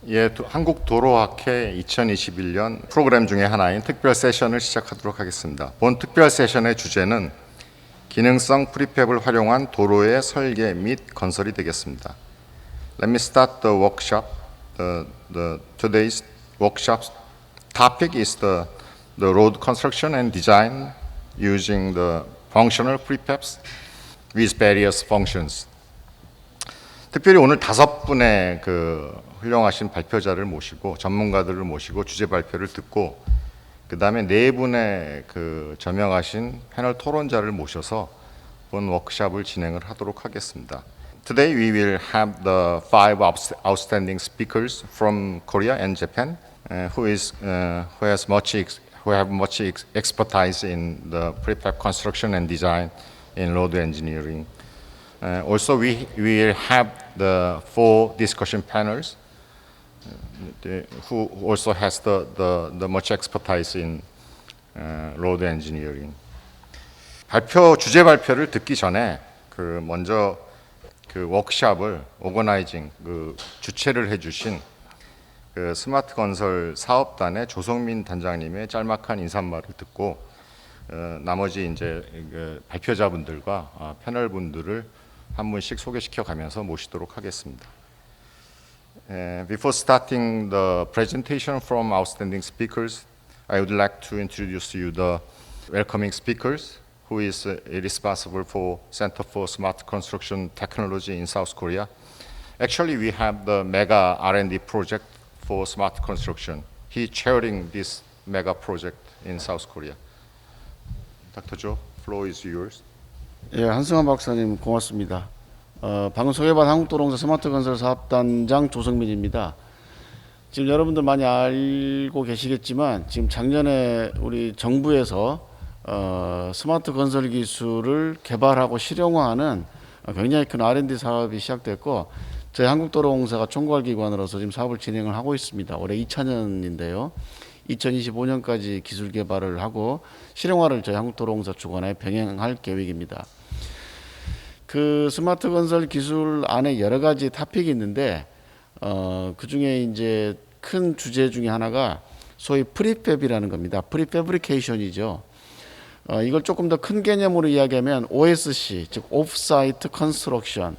예, 한국도로학회 2021년 프로그램 중에 하나인 특별 세션을 시작하도록 하겠습니다. 본 특별 세션의 주제는 기능성 프리팹을 활용한 도로의 설계 및 건설이 되겠습니다. Let me start the workshop. Today's workshop topic is the road construction and design using the functional prefaps with various functions. 특별히 오늘 5분의 훌륭하신 발표자를 모시고 전문가들을 모시고 주제 발표를 듣고 그 다음에 4분의 저명하신 패널 토론자를 모셔서 본 워크숍을 진행을 하도록 하겠습니다. Today we will have the 5 outstanding speakers from Korea and Japan who have much expertise in the prefab construction and design in road engineering. Also, we will have the 4 discussion panels who also has the much expertise in road engineering. 주제 발표를 듣기 전에 먼저 워크숍을 오거나이징 주최를 해주신 스마트 건설 사업단의 조성민 단장님의 짤막한 인사말을 듣고 나머지 이제 발표자분들과 패널분들을 한 분씩 소개시켜 가면서 모시도록 하겠습니다. Before starting the presentation from outstanding speakers, I would like to introduce you the welcoming speakers, who is responsible for Center for Smart Construction Technology in South Korea. Actually, we have the mega R&D project for smart construction. He chairing this mega project in South Korea. Dr. Jo, floor is yours. 예, 한승환 박사님 고맙습니다. 방금 소개받은 한국도로공사 스마트건설 사업단장 조성민입니다. 지금 여러분들 많이 알고 계시겠지만 지금 작년에 우리 정부에서 스마트 건설 기술을 개발하고 실용화하는 굉장히 큰 R&D 사업이 시작됐고 저희 한국도로공사가 총괄 기관으로서 지금 사업을 진행을 하고 있습니다. 올해 2차년인데요. 2025년까지 기술 개발을 하고 실용화를 저희 한국도로공사 주관하에 병행할 계획입니다. 스마트 건설 기술 안에 여러 가지 토픽이 있는데 그 중에 이제 큰 주제 중에 하나가 소위 프리팹이라는 겁니다. 프리패브리케이션이죠. 이걸 조금 더 큰 개념으로 이야기하면 OSC, 즉 오프사이트 컨스트럭션.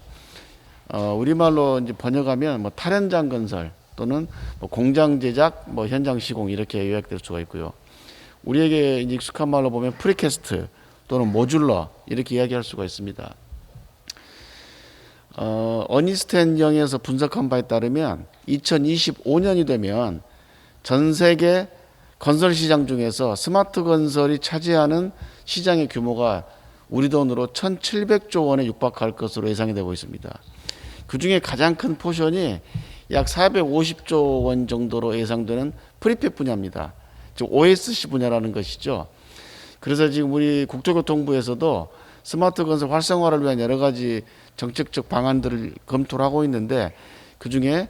우리말로 이제 번역하면 탈현장 건설 또는 공장 제작, 현장 시공 이렇게 요약될 수가 있고요. 우리에게 이제 익숙한 말로 보면 프리캐스트 또는 모듈러 이렇게 이야기할 수가 있습니다. 어니스트 앤 영에서 분석한 바에 따르면 2025년이 되면 전 세계 건설 시장 중에서 스마트 건설이 차지하는 시장의 규모가 우리 돈으로 1,700조 원에 육박할 것으로 예상이 되고 있습니다. 그 중에 가장 큰 포션이 약 450조 원 정도로 예상되는 프리팹 분야입니다. 즉 OSC 분야라는 것이죠. 그래서 지금 우리 국토교통부에서도 스마트 건설 활성화를 위한 여러 가지 정책적 방안들을 검토를 하고 있는데 그 중에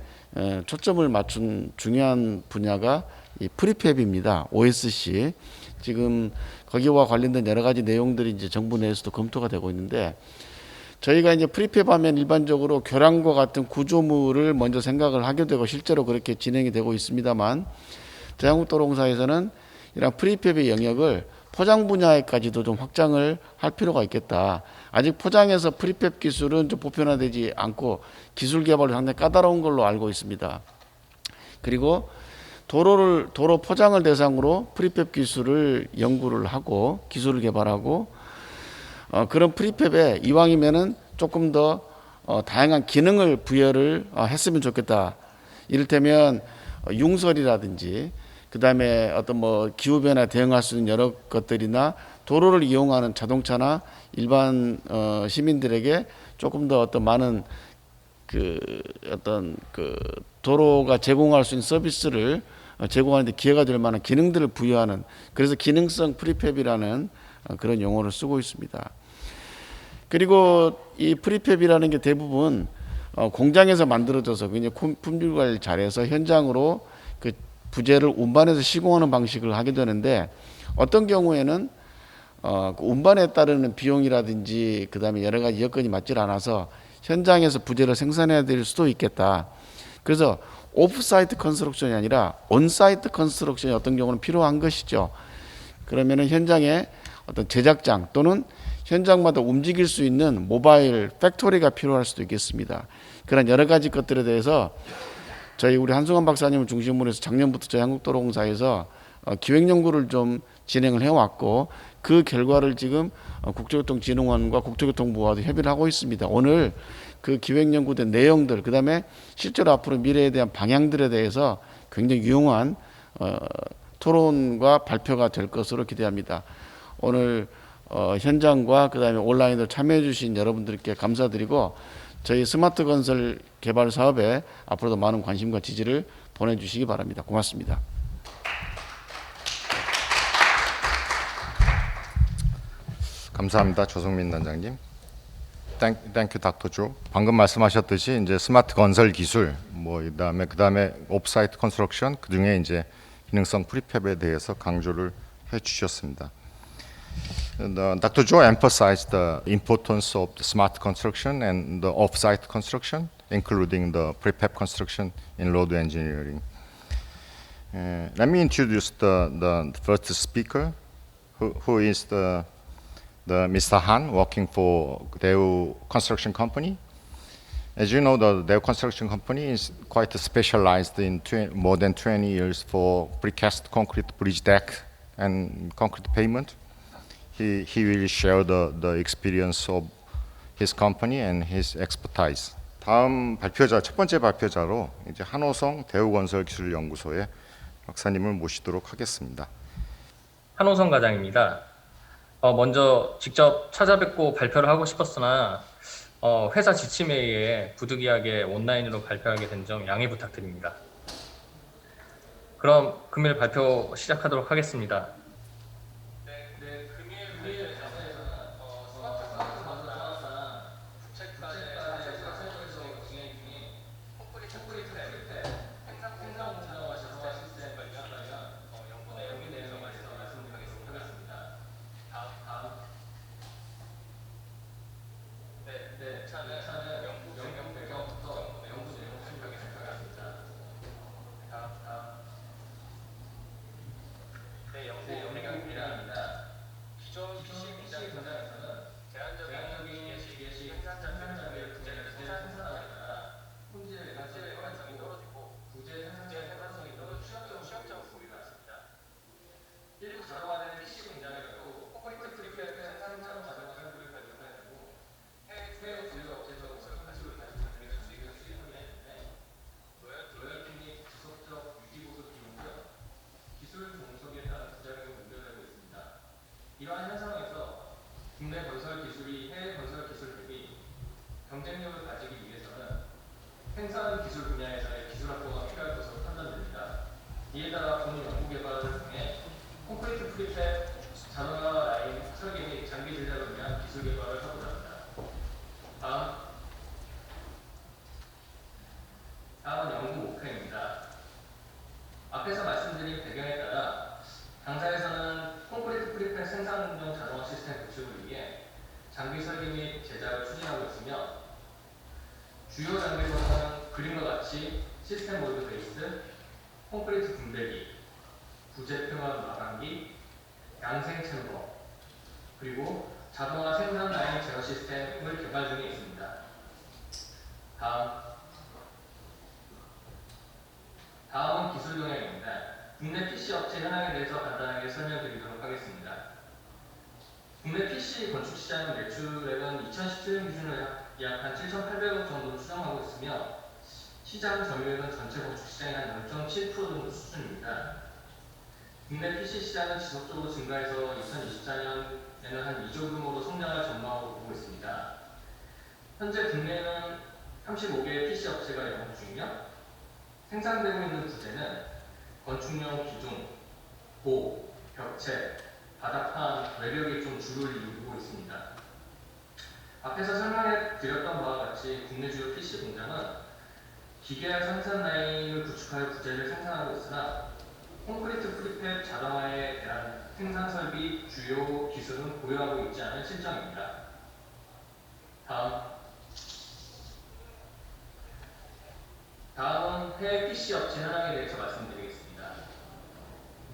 초점을 맞춘 중요한 분야가 이 프리팹입니다. OSC. 지금 거기와 관련된 여러 가지 내용들이 이제 정부 내에서도 검토가 되고 있는데 저희가 이제 프리팹 하면 일반적으로 교량과 같은 구조물을 먼저 생각을 하게 되고 실제로 그렇게 진행이 되고 있습니다만 대한국도로공사에서는 이런 프리팹의 영역을 포장 분야에까지도 좀 확장을 할 필요가 있겠다. 아직 포장에서 프리팹 기술은 좀 보편화되지 않고 기술 개발이 상당히 까다로운 걸로 알고 있습니다. 그리고 도로 포장을 대상으로 프리팹 기술을 연구를 하고 기술을 개발하고 그런 프리팹에 이왕이면은 조금 더 다양한 기능을 부여를 했으면 좋겠다. 이를테면 융설이라든지 그 다음에 어떤 기후변화에 대응할 수 있는 여러 것들이나 도로를 이용하는 자동차나 일반 시민들에게 조금 더 어떤 많은 도로가 제공할 수 있는 서비스를 제공하는 데 기회가 될 만한 기능들을 부여하는 그래서 기능성 프리팹이라는 그런 용어를 쓰고 있습니다. 그리고 이 프리팹이라는 게 대부분 공장에서 만들어져서 굉장히 품질 관리를 잘해서 현장으로 그 부재를 운반해서 시공하는 방식을 하게 되는데 어떤 경우에는 그 운반에 따르는 비용이라든지 그 다음에 여러 가지 여건이 맞질 않아서 현장에서 부재를 생산해야 될 수도 있겠다. 그래서 오프사이트 컨스트럭션이 아니라 온사이트 컨스트럭션이 어떤 경우는 필요한 것이죠. 그러면은 현장에 어떤 제작장 또는 현장마다 움직일 수 있는 모바일 팩토리가 필요할 수도 있겠습니다. 그런 여러 가지 것들에 대해서 저희 우리 한승환 박사님을 중심으로 해서 작년부터 저희 한국도로공사에서 기획 연구를 좀 진행을 해왔고, 그 결과를 지금 국토교통진흥원과 국토교통부와도 협의를 하고 있습니다. 오늘 그 기획 연구된 내용들, 그 다음에 실제로 앞으로 미래에 대한 방향들에 대해서 굉장히 유용한 토론과 발표가 될 것으로 기대합니다. 오늘 현장과 그 다음에 온라인으로 참여해 주신 여러분들께 감사드리고, 저희 스마트 건설 개발 사업에 앞으로도 많은 관심과 지지를 보내주시기 바랍니다. 고맙습니다. 감사합니다, 조성민 단장님. 땡큐 닥터 조. 방금 말씀하셨듯이 이제 스마트 건설 기술, 뭐 그다음에 옵사이트 컨스트럭션, 그 중에 이제 기능성 프리팹에 대해서 강조를 해주셨습니다. Dr. Joe emphasized the importance of the smart construction and the off-site construction, including the prefab construction in road engineering. Let me introduce the first speaker, who is the Mr. Han, working for Daewoo Construction Company. As you know, the Daewoo Construction Company is quite specialized in more than 20 years for precast concrete bridge deck and concrete pavement. He will share the experience of his company and his expertise. 다음 발표자, 첫 번째 발표자로 이제 한호성 대우건설기술연구소의 박사님을 모시도록 하겠습니다. 한호성 과장입니다. 먼저 직접 찾아뵙고 발표를 하고 싶었으나 회사 지침에 의해 부득이하게 온라인으로 발표하게 된 점 양해 부탁드립니다. 그럼 금일 발표 시작하도록 하겠습니다. 이러한 현상에서 국내 건설 기술이 해외 건설 기술 대비 경쟁력을 가지기 위해서는 생산 기술 분야에서의 기술 확보가 필요할 것으로 판단됩니다. 이에 따라 본인 연구 개발을 통해 콘크리트 프리팹, 자동화 라인 설계 및 장비 제작을 위한 기술 개발을 하고자 합니다. 다음은 연구 목표입니다. 앞에서 말씀드린 배경에 따라 당사에서는 콘크리트 프리팹 생산 공정 자동화 시스템 구축을 위해 장비 설계 및 제작을 추진하고 있으며, 주요 장비로는 그림과 같이 시스템 몰드 베이스, 콘크리트 분배기, 부재 표면 마감기, 양생 챔버, 그리고 자동화 생산 라인 제어 시스템을 개발 중에 있습니다. 다음은 기술 동향입니다. 국내 PC 업체 현황에 대해서 간단하게 설명드리도록 하겠습니다. 국내 PC 건축 시장 매출액은 2017년 기준으로 약 한 7,800억 정도로 추정하고 있으며, 시장 점유율은 전체 건축 시장의 한 0.7% 정도 수준입니다. 국내 PC 시장은 지속적으로 증가해서 2024년에는 한 2조 규모로 성장할 전망으로 보고 있습니다. 현재 국내에는 35개의 PC 업체가 영업 중이며, 생산되고 있는 부재는 건축용 기둥, 고, 벽체, 바닥판, 외벽이 좀 주를 이루고 있습니다. 앞에서 설명해 드렸던 바와 같이 국내 주요 PC 공장은 기계화 생산 라인을 구축하여 부재를 생산하고 있으나, 콘크리트 프리팹 자동화에 대한 생산 설비 주요 기술은 보유하고 있지 않은 실정입니다. 다음은 해외 PC 업체 현황에 대해서 말씀드리겠습니다.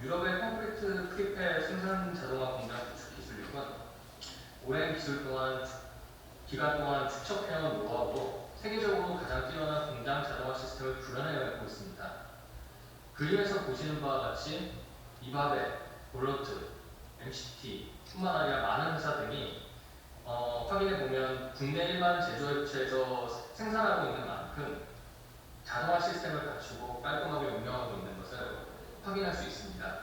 유럽의 콘크리트 프리펠 생산 자동화 공장 구축 기술력은 오랜 기간 동안 축적해온 노하우로 세계적으로 가장 뛰어난 공장 자동화 시스템을 구현해내고 있습니다. 그림에서 보시는 바와 같이 이바베, 볼로트, MCT 뿐만 아니라 많은 회사 등이 확인해보면 국내 일반 제조업체에서 생산하고 있는 만큼 자동화 시스템을 갖추고 깔끔하게 운영하고 있는 것을 확인할 수 있습니다.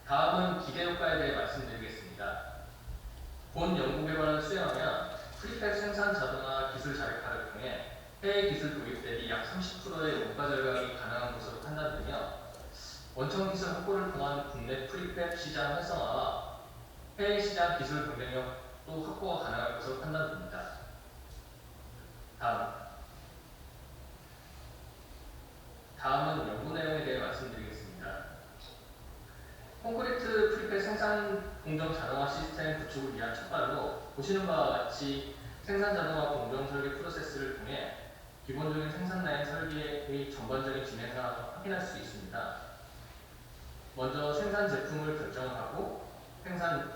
다음은 기계효과에 대해 말씀드리겠습니다. 본 연구결과를 수행하면 프리펠 생산 자동화 기술 자력화를 통해 해외 기술 도입 대비 약 30%의 원가 절감이 가능한 것으로 판단되며 원천 기술 확보를 통한 국내 프리펠 시장 활성화와 해외 시장 기술 경쟁력도 확보가 가능할 것으로 판단됩니다. 다음은 연구 내용에 대해 말씀드리겠습니다. 콘크리트 프리펠 생산 공정 자동화 시스템 구축을 위한 첫발로 보시는 바와 같이 생산 자동화 공정 설계 프로세스를 통해 기본적인 생산 라인 설계의 전반적인 진행을 확인할 수 있습니다. 먼저 생산 제품을 결정하고 생산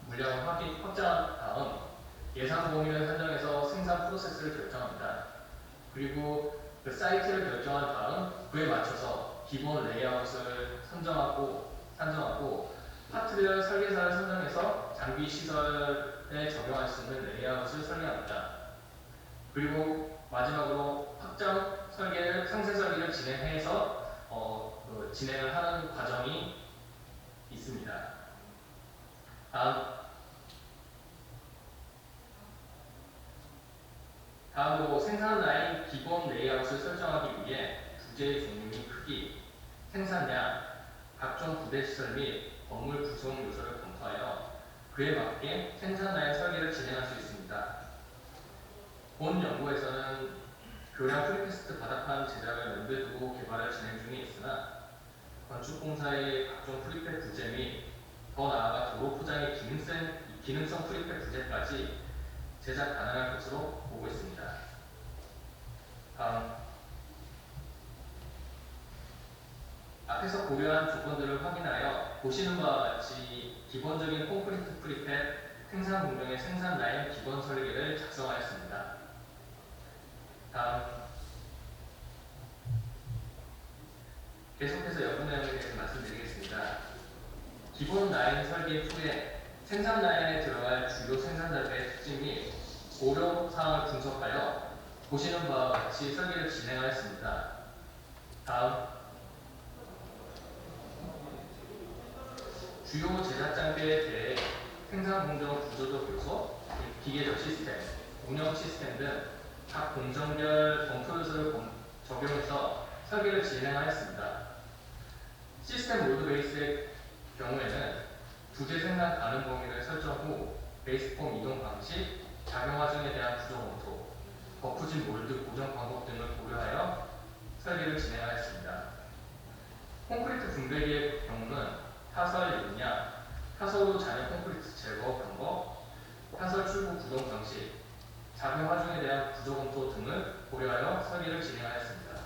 물량을 확정한 다음 예상 범위를 산정해서 생산 프로세스를 결정합니다. 그리고 그 사이트를 결정한 다음 그에 맞춰서 기본 레이아웃을 산정하고 파트별 설계사를 선정해서 장비 시설에 적용할 수 있는 레이아웃을 설계합니다. 그리고 마지막으로 확정 설계를 상세 설계를 진행해서 진행을 하는 과정이 있습니다. 다음으로 생산 라인 기본 레이아웃을 설정하기 위해 부재의 종류 및 크기, 생산량, 각종 부대 시설 및 건물 구성 요소를 검토하여 그에 맞게 생산 라인 설계를 진행할 수 있습니다. 본 연구에서는 교량 프리캐스트 바닥판 제작을 염두에 두고 개발을 진행 중에 있으나 건축공사의 각종 프리패 부재 및 더 나아가 도로 포장의 기능성 프리패 부재까지 제작 가능할 것으로 보고 있습니다. 앞에서 고려한 조건들을 확인하여 보시는 바와 같이 기본적인 콘크리트 프리패 생산 공정의 생산 라인 기본 설계를 작성하였습니다. 계속해서 연구 내용에 대해서 말씀드리겠습니다. 기본 라인 설계 후에 생산 라인에 들어갈 주요 생산자들의 특징 및 고려 사항을 분석하여 보시는 바와 같이 설계를 진행하였습니다. 주요 제작 장비에 대해 생산 공정 구조적 요소, 기계적 시스템, 운영 시스템 등 각 공정별 검토 요소를 적용해서 설계를 진행하였습니다. 시스템 로드 베이스의 경우에는 부재 생산 가능 범위를 설정 후 베이스폼 이동 방식, 작용 과정에 대한 구조 검토, 버프진 몰드 고정 방법 등을 고려하여 설계를 진행하였습니다. 콘크리트 분배기의 경우는 타설 용량, 타설로 잔여 콘크리트 제거 방법, 타설 출구 구동 방식, 작용 과정에 대한 구조 검토 등을 고려하여 설계를 진행하였습니다.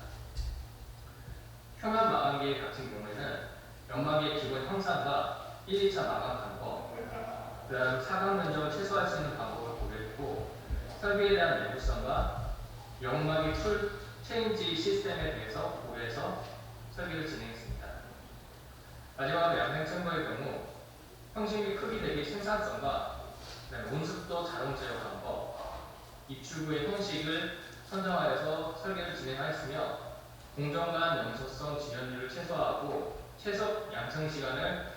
표면 마감기 같은 경우에는 연마기의 기본 형상과 1, 2차 마감 방법, 그 다음 사각 면적을 최소화할 수 있는 방법을 고려했고 설계에 대한 내구성과 연마기 툴 체인지 시스템에 대해서 고려해서 설계를 진행했습니다. 마지막으로 양생 챔버의 경우 형식 및 크기 대비 생산성과 온습도 자동 제어 방법, 입출구의 형식을 선정하여서 설계를 진행하였으며 공정 간 연소성 진연율을 최소화하고 최소 양성 시간을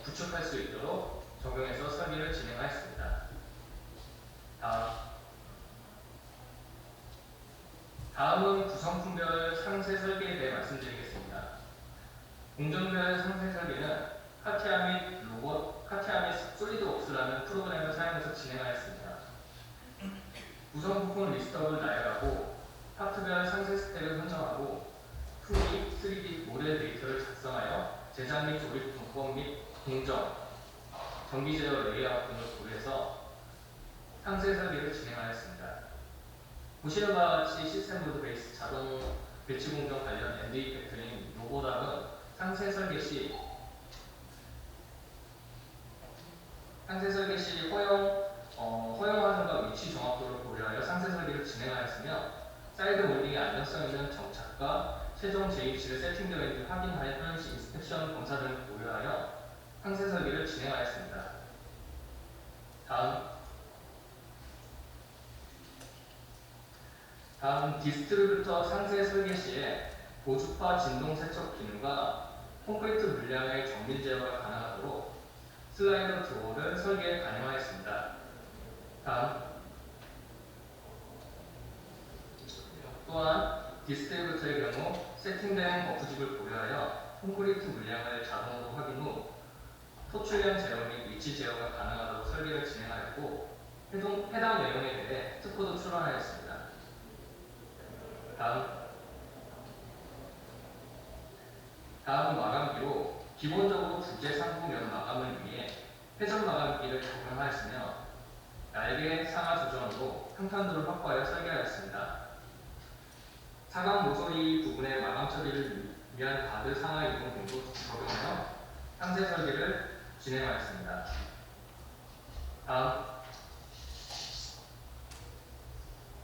구축할 수 있도록 적용해서 설계를 진행하였습니다. 다음은 구성품별 상세 설계에 대해 말씀드리겠습니다. 공정별 상세 설계는 카티아 및 솔리드웍스라는 프로그램을 사용해서 진행하였습니다. 구성 부품 리스트업을 나열하고 파트별 상세 스택을 선정하고 2D, 3D 모델 데이터를 작성하여 제작 및 조립 방법 및 공정, 전기 제어 레이아웃 등을 고려해서 상세 설계를 진행하였습니다. 보시는 바와 같이 시스템 보드 베이스 자동 배치 공정 관련 ND 팩터링 로보답은 상세 설계 시 허용 화면과 위치 정확도를 고려하여 상세 설계를 진행하였으며 사이드 몰딩의 안정성 있는 정착과 최종 제2치를 세팅되어 있는지 확인하여 표현시 인스펙션 검사 등을 고려하여 상세 설계를 진행하였습니다. 다음 디스트리뷰터 상세 설계 시에 고주파 진동 세척 기능과 콘크리트 물량의 정밀 제어가 가능하도록 슬라이더 도어를 설계에 반영하였습니다. 또한 디스트리뷰터의 경우 세팅된 버프집을 고려하여 콘크리트 물량을 자동으로 확인 후 토출량 제어 및 위치 제어가 가능하도록 설계를 진행하였고 해당 내용에 대해 특허도 출원하였습니다. 다음은 마감기로 기본적으로 부재 상부면 마감을 위해 회전 마감기를 적용하였으며 날개 상하 조정으로 평탄도를 확보하여 설계하였습니다. 사각 모서리 부분의 마감 처리를 위한 가드 상하 이동 등도 적용하여 상세 설계를 진행하였습니다.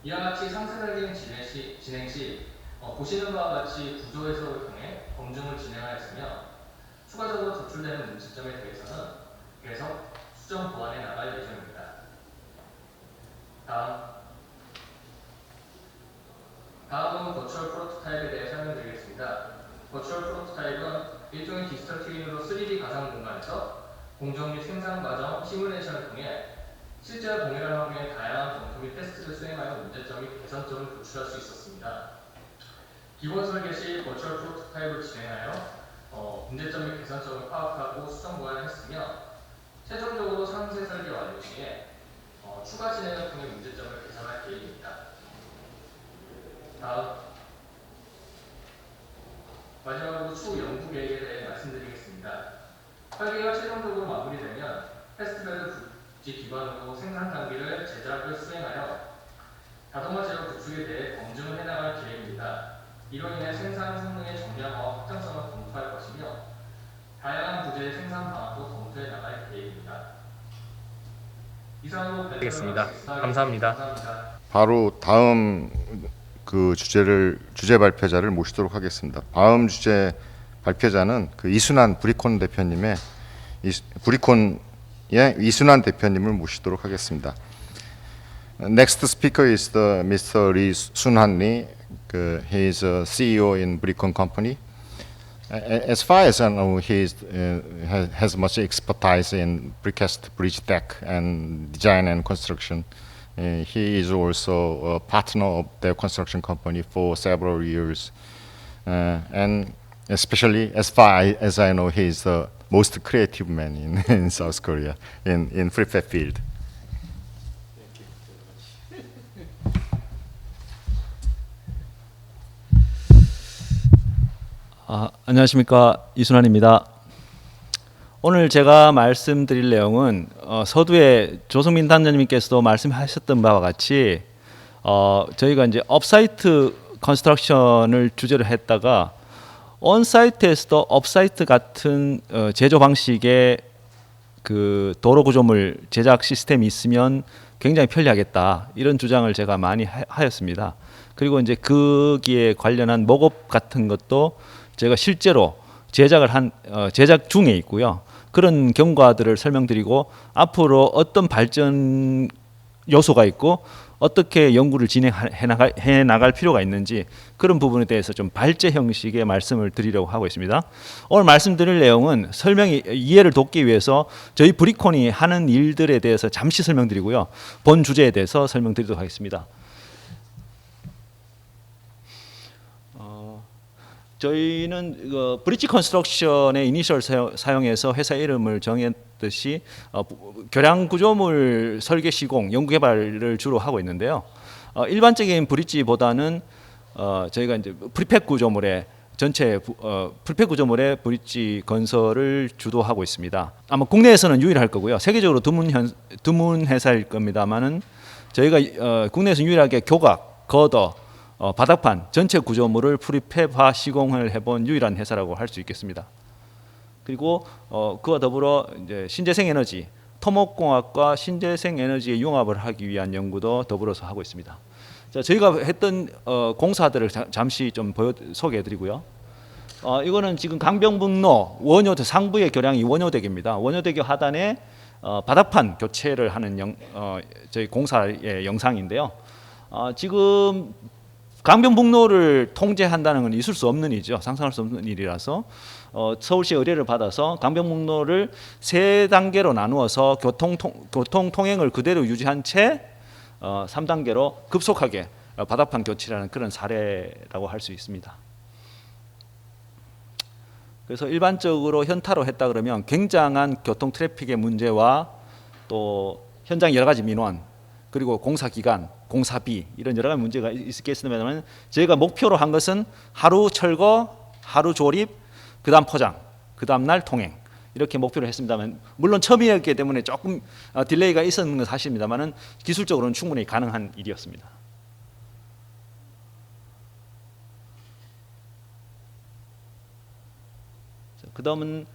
이와 같이 상세 설계 진행 시 보시는 바와 같이 구조 해석을 통해 검증을 진행하였으며 추가적으로 제출되는 문제점에 대해서는 계속 수정 보완해 나갈 예정입니다. 다음은 버추얼 프로토타입에 대해 설명드리겠습니다. 버추얼 프로토타입은 일종의 디지털 트윈으로 3D 가상 공간에서 공정 및 생산 과정 시뮬레이션을 통해 실제와 동일한 환경의 다양한 검토 및 테스트를 수행하여 문제점 및 개선점을 도출할 수 있었습니다. 기본 설계 시 버추얼 프로토타입을 진행하여 문제점 및 개선점을 파악하고 수정 보완했으며 최종적으로 상세 설계 완료 시에 추가 진행을 통해 문제점을 개선할 계획입니다. 마지막으로 추후 연구 계획에 대해 말씀드리겠습니다. 설계가 최종적으로 마무리되면 테스트베드 부지 기반으로 생산 단계를 제작을 수행하여 자동화 제어 구축에 대해 검증을 해나갈 계획입니다. 이로 인해 생산 성능의 정량화와 확장성을 검토할 것이며 다양한 부재의 생산 방안도 검토해 나갈 계획입니다. 이상으로 알겠습니다. 감사합니다. 바로 다음 그 주제 발표자를 모시도록 하겠습니다. 다음 주제 발표자는 그 이순환 브리콘 대표님의 브리콘의 이순환 대표님을 모시도록 하겠습니다. Next speaker is the Mr. Lee Sun-han Lee. He is a CEO in Bricon Company. As far as I know, he has much expertise in precast bridge deck and design and construction. He is also a partner of their construction company for several years. And especially as far as I know, he is the most creative man in South Korea in prefab field. 안녕하십니까, 이순환입니다. 오늘 제가 말씀드릴 내용은 서두에 조성민 단장님께서도 말씀하셨던 바와 같이 저희가 이제 업사이트 컨스트럭션을 주제로 했다가 온사이트에서도 업사이트 같은 제조 방식의 그 도로 구조물 제작 시스템이 있으면 굉장히 편리하겠다, 이런 주장을 제가 많이 하였습니다. 그리고 이제 거기에 관련한 목업 같은 것도 제가 실제로 제작 중에 있고요. 그런 경과들을 설명드리고 앞으로 어떤 발전 요소가 있고 어떻게 연구를 진행해 나갈 필요가 있는지 그런 부분에 대해서 좀 발제 형식의 말씀을 드리려고 하고 있습니다. 오늘 말씀드릴 내용은 이해를 돕기 위해서 저희 브리콘이 하는 일들에 대해서 잠시 설명드리고요. 본 주제에 대해서 설명드리도록 하겠습니다. 저희는 브릿지 컨스트럭션의 이니셜 사용해서 회사 이름을 정했듯이 교량 구조물 설계 시공 연구 개발을 주로 하고 있는데요. 일반적인 브릿지보다는 저희가 이제 프리팹 구조물에 전체 풀폐 구조물의 브릿지 건설을 주도하고 있습니다. 아마 국내에서는 유일할 거고요. 세계적으로 드문 회사일 겁니다만은 저희가 국내에서 유일하게 교각, 거더, 바닥판 전체 구조물을 프리팹화 시공을 해본 유일한 회사라고 할 수 있겠습니다. 그리고 그와 더불어 이제 신재생 에너지, 토목공학과 신재생 에너지의 융합을 하기 위한 연구도 더불어서 하고 있습니다. 자, 저희가 했던 공사들을 잠시 좀 소개해드리고요. 이거는 지금 강병북로 원효대 상부의 교량이 원효대교입니다. 원효대교 하단에 바닥판 교체를 하는 저희 공사의 영상인데요. 지금 강변북로를 통제한다는 건 있을 수 없는 일이죠. 상상할 수 없는 일이라서 서울시 의뢰를 받아서 강변북로를 3단계로 나누어서 교통 통행을 그대로 유지한 채 3단계로 급속하게 바닥판 교체라는 그런 사례라고 할 수 있습니다. 그래서 일반적으로 현타로 했다 그러면 굉장한 교통 트래픽의 문제와 또 현장 여러 가지 민원 그리고 공사 기간, 공사비 이런 여러 가지 문제가 있겠습니다만 저희가 목표로 한 것은 하루 철거, 하루 조립, 그다음 포장, 그다음 날 통행 이렇게 목표를 했습니다만 물론 처음이었기 때문에 조금 딜레이가 있었는 건 사실입니다만은 기술적으로는 충분히 가능한 일이었습니다. 그다음은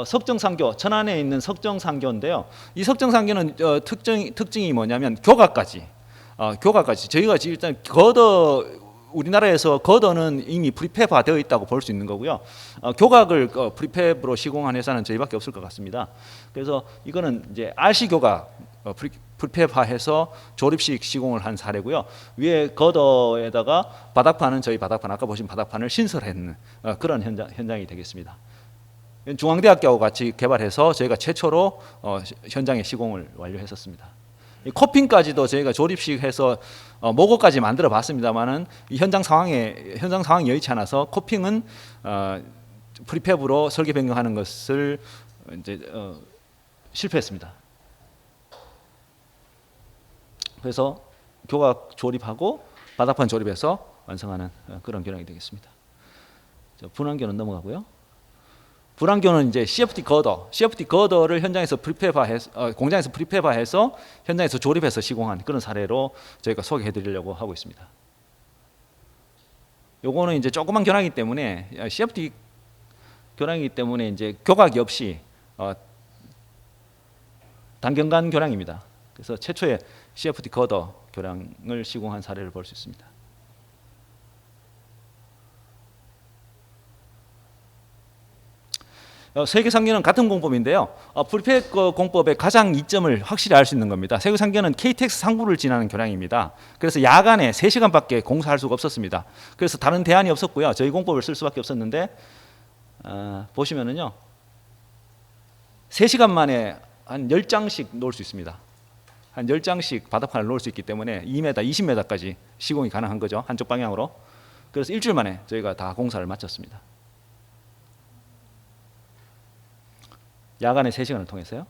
석정상교 천안에 있는 석정상교인데요. 이 석정상교는 특징이 뭐냐면 교각까지 저희가 일단 우리나라에서 거더는 이미 프리팹화 되어 있다고 볼 수 있는 거고요. 교각을 프리팹으로 시공한 회사는 저희밖에 없을 것 같습니다. 그래서 이거는 이제 RC 교각 프리팹화해서 조립식 시공을 한 사례고요. 위에 거더에다가 바닥판은 저희 바닥판 아까 보신 바닥판을 신설했는 그런 현장이 되겠습니다. 중앙대학교하고 같이 개발해서 저희가 최초로 현장에 시공을 완료했었습니다. 이 코핑까지도 저희가 조립식해서 모고까지 만들어 봤습니다만은 이 현장 상황이 여의치 않아서 코핑은 프리팹으로 설계 변경하는 것을 이제 실패했습니다. 그래서 교각 조립하고 바닥판 조립해서 완성하는 그런 교량이 되겠습니다. 분환교는 넘어가고요. 분환교는 이제 CFD 거더를 현장에서 공장에서 프리팹화해서 현장에서 조립해서 시공한 그런 사례로 저희가 소개해드리려고 하고 있습니다. 요거는 이제 조그만 교량이기 때문에 CFD 교량이기 때문에 이제 교각이 없이 단경관 교량입니다. 그래서 최초의 CFD 거더 교량을 시공한 사례를 볼 수 있습니다. 세계상계는 같은 공법인데요. 프리팹 공법의 가장 이점을 확실히 알 수 있는 겁니다. 세계상계는 KTX 상부를 지나는 교량입니다. 그래서 야간에 3시간밖에 공사할 수가 없었습니다. 그래서 다른 대안이 없었고요. 저희 공법을 쓸 수밖에 없었는데 보시면은요. 3시간 만에 한 10장씩 놓을 수 있습니다. 한 10장씩 바닥판을 놓을 수 있기 때문에 2m, 20m까지 시공이 가능한 거죠. 한쪽 방향으로. 그래서 일주일 만에 저희가 다 공사를 마쳤습니다. 야간에 3시간을 통해서요.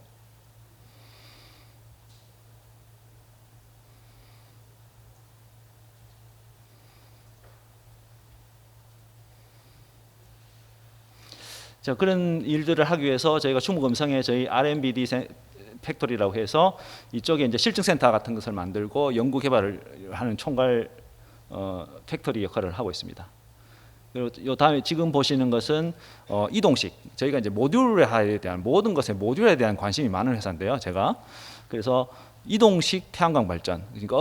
자, 그런 일들을 하기 위해서 저희가 충북음성에 저희 R&D 팩토리라고 해서 이쪽에 이제 실증센터 같은 것을 만들고 연구 개발을 하는 총괄 팩토리 역할을 하고 있습니다. 그리고 요 다음에 지금 보시는 것은 이동식. 저희가 이제 모듈에 대한 모든 것에 모듈에 대한 관심이 많은 회사인데요. 제가 그래서 이동식 태양광 발전. 그러니까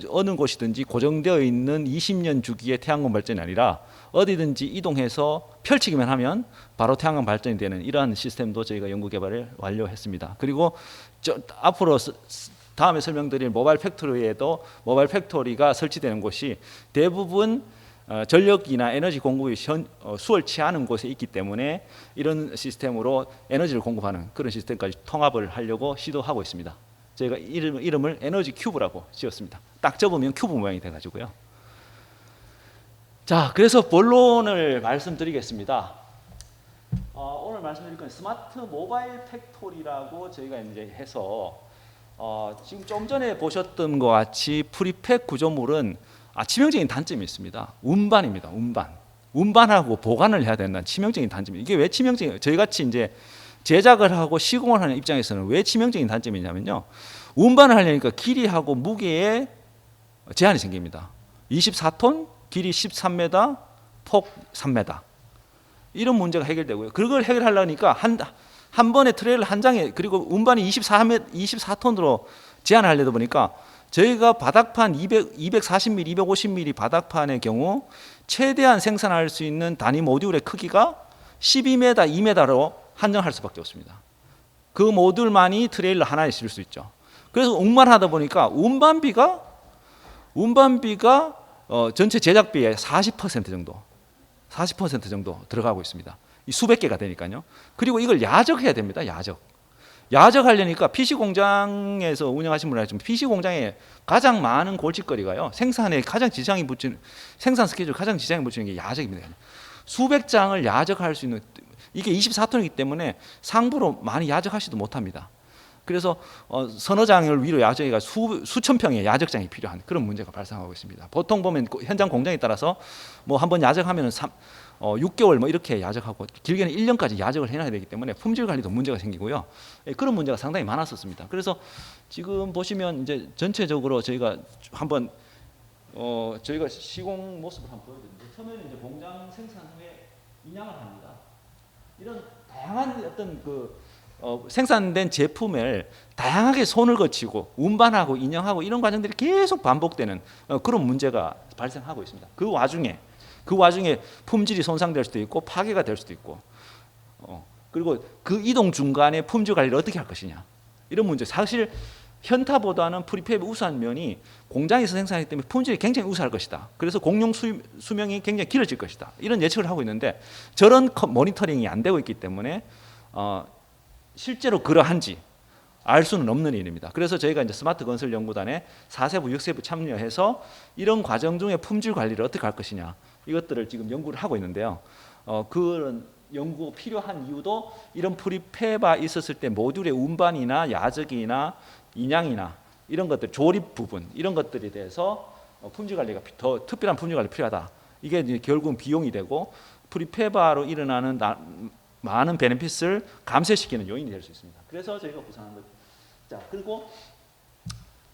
어느 곳이든지 고정되어 있는 20년 주기의 태양광 발전이 아니라 어디든지 이동해서 펼치기만 하면 바로 태양광 발전이 되는 이러한 시스템도 저희가 연구 개발을 완료했습니다. 그리고 앞으로 다음에 설명드릴 모바일 팩토리에도 모바일 팩토리가 설치되는 곳이 대부분 전력이나 에너지 공급이 수월치 않은 곳에 있기 때문에 이런 시스템으로 에너지를 공급하는 그런 시스템까지 통합을 하려고 시도하고 있습니다. 저희가 이름을 에너지 큐브라고 지었습니다. 딱 접으면 큐브 모양이 돼가지고요. 자, 그래서 본론을 말씀드리겠습니다. 오늘 말씀드릴 건 스마트 모바일 팩토리라고 저희가 이제 해서 지금 좀 전에 보셨던 것 같이 프리팹 구조물은 치명적인 단점이 있습니다. 운반입니다. 운반. 운반하고 보관을 해야 된다는 치명적인 단점이. 이게 왜 치명적이에요? 저희 같이 이제 제작을 하고 시공을 하는 입장에서는 왜 치명적인 단점이냐면요. 운반을 하려니까 길이하고 무게에 제한이 생깁니다. 24톤, 길이 13m, 폭 3m. 이런 문제가 해결되고요. 그걸 해결하려니까 한 번에 트레일러 한 장에, 그리고 운반이 24톤으로 제한을 하려다 보니까 저희가 바닥판 240mm, 250mm 바닥판의 경우 최대한 생산할 수 있는 단위 모듈의 크기가 12m, 2m로 한정할 수밖에 없습니다. 그 모듈만이 트레일러 하나에 실을 수 있죠. 그래서 운반하다 보니까 운반비가 전체 제작비의 40% 정도 들어가고 있습니다. 이 수백 개가 되니까요. 그리고 이걸 야적해야 됩니다. 야적하려니까 PC 공장에서 운영하시는 분은 알지만 PC 공장에 가장 많은 골칫거리가요. 생산에 가장 지장이 붙이는, 생산 스케줄 가장 지장이 붙이는 게 야적입니다. 수백 장을 야적할 수 있는, 이게 24톤이기 때문에 상부로 많이 야적하지도 못합니다. 그래서 서너 장을 위로 야적해가 수천 평의 야적장이 필요한 그런 문제가 발생하고 있습니다. 보통 보면 현장 공장에 따라서 뭐 한번 야적하면은 6개월 뭐 이렇게 야적하고 길게는 1년까지 야적을 해놔야 되기 때문에 품질 관리도 문제가 생기고요. 그런 문제가 상당히 많았었습니다. 그래서 지금 보시면 이제 전체적으로 저희가 한번 저희가 시공 모습을 한번 보여드리는데, 처음에는 이제 공장 생산 후에 인양을 합니다. 이런 다양한 어떤 생산된 제품을 다양하게 손을 거치고 운반하고 인양하고 이런 과정들이 계속 반복되는 그런 문제가 발생하고 있습니다. 그 와중에 품질이 손상될 수도 있고 파괴가 될 수도 있고, 그리고 그 이동 중간에 품질 관리를 어떻게 할 것이냐, 이런 문제. 사실 현타보다는 프리팹의 우수한 면이 공장에서 생산하기 때문에 품질이 굉장히 우수할 것이다. 그래서 공용 수명이 굉장히 길어질 것이다. 이런 예측을 하고 있는데 저런 모니터링이 안 되고 있기 때문에 실제로 그러한지 알 수는 없는 일입니다. 그래서 저희가 이제 스마트 건설 연구단에 4세부, 6세부 참여해서 이런 과정 중에 품질 관리를 어떻게 할 것이냐, 이것들을 지금 연구를 하고 있는데요. 그런 연구가 필요한 이유도 이런 프리팹가 있었을 때 모듈의 운반이나 야적이나 인양이나 이런 것들, 조립 부분 이런 것들에 대해서 품질 관리가 더 특별한 품질 관리 필요하다. 이게 이제 결국은 비용이 되고 프리팹으로 일어나는 많은 베네핏을 감쇄시키는 요인이 될 수 있습니다. 그래서 저희가 구상한 것. 자, 그리고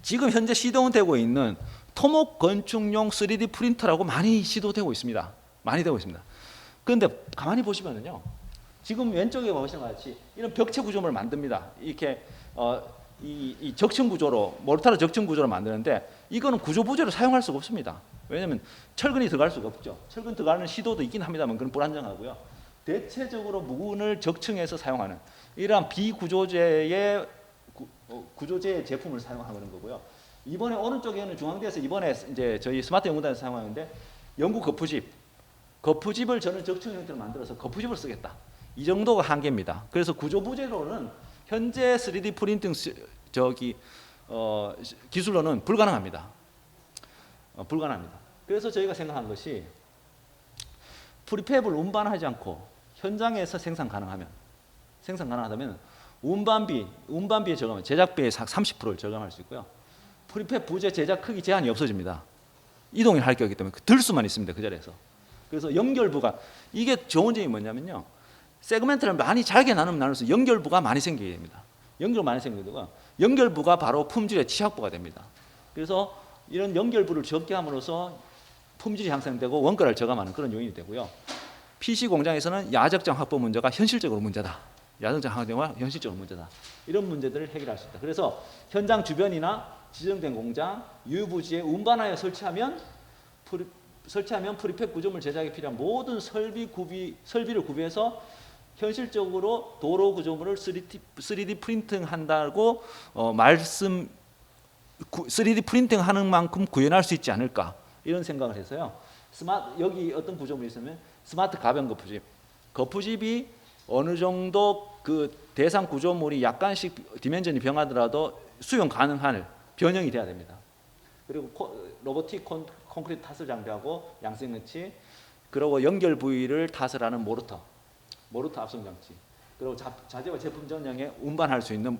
지금 현재 시도되고 있는 토목 건축용 3D 프린터라고 많이 시도되고 있습니다. 많이 되고 있습니다. 그런데 가만히 보시면은요, 지금 왼쪽에 보시는 것 같이 이런 벽체 구조물을 만듭니다. 이렇게 이 적층 구조로, 모르타르 적층 구조로 만드는데 이거는 구조 부재로 사용할 수가 없습니다. 왜냐하면 철근이 들어갈 수가 없죠. 철근 들어가는 시도도 있긴 합니다만 그건 불안정하고요. 대체적으로 무근을 적층해서 사용하는 이러한 비구조제의 구조제의 제품을 사용하는 거고요. 이번에 오른쪽에는 중앙대에서 이번에 이제 저희 스마트 연구단에서 사용하는데 연구 거푸집을 저는 적층 형태로 만들어서 거푸집을 쓰겠다. 이 정도가 한계입니다. 그래서 구조 부재로는 현재 3D 프린팅 기술로는 불가능합니다. 불가능합니다. 그래서 저희가 생각한 것이 프리팹을 운반하지 않고 현장에서 생산 가능하다면 운반비에 저감하면 제작비의 30%를 저감할 수 있고요. 프리팹 부재 제작 크기 제한이 없어집니다. 이동을 할 거기 때문에 들 수만 있습니다. 그 자리에서. 그래서 연결부가, 이게 좋은 점이 뭐냐면요, 세그멘트를 많이 잘게 나눠서 연결부가 많이 생기게 됩니다. 연결부가 바로 품질의 치약부가 됩니다. 그래서 이런 연결부를 적게 함으로써 품질이 향상되고 원가를 저감하는 그런 요인이 되고요. PC 공장에서는 야적장 확보 문제가 현실적으로 문제다. 야적장 확보가 현실적으로 문제다. 이런 문제들을 해결할 수 있다. 그래서 현장 주변이나 지정된 공장, 유부지에 운반하여 설치하면 프리팹 구조물 제작에 필요한 모든 설비를 구비해서 현실적으로 도로 구조물을 3D 프린팅한다고 3D 프린팅하는 만큼 구현할 수 있지 않을까, 이런 생각을 해서요. 여기 어떤 구조물이 있으면 스마트 가변 거푸집이 어느 정도 그 대상 구조물이 약간씩 디멘전이 변하더라도 수용 가능한 변형이 돼야 됩니다. 그리고 로보틱 콘크리트 탓을 장비하고 양생너치, 그리고 연결 부위를 탓을 하는 모르터 합성 장치, 그리고 자재와 제품 전형에 운반할 수 있는,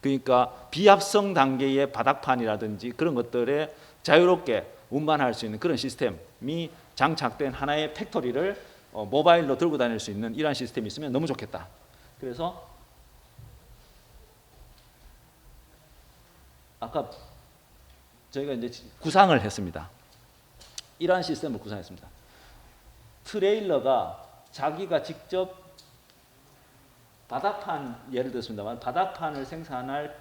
그러니까 비합성 단계의 바닥판이라든지 그런 것들에 자유롭게 운반할 수 있는 그런 시스템이 장착된 하나의 팩토리를 모바일로 들고 다닐 수 있는 이러한 시스템이 있으면 너무 좋겠다. 그래서 아까 저희가 이제 구상을 했습니다. 이러한 시스템을 구상했습니다. 트레일러가 자기가 직접 바닥판, 예를 들었습니다만 바닥판을 생산할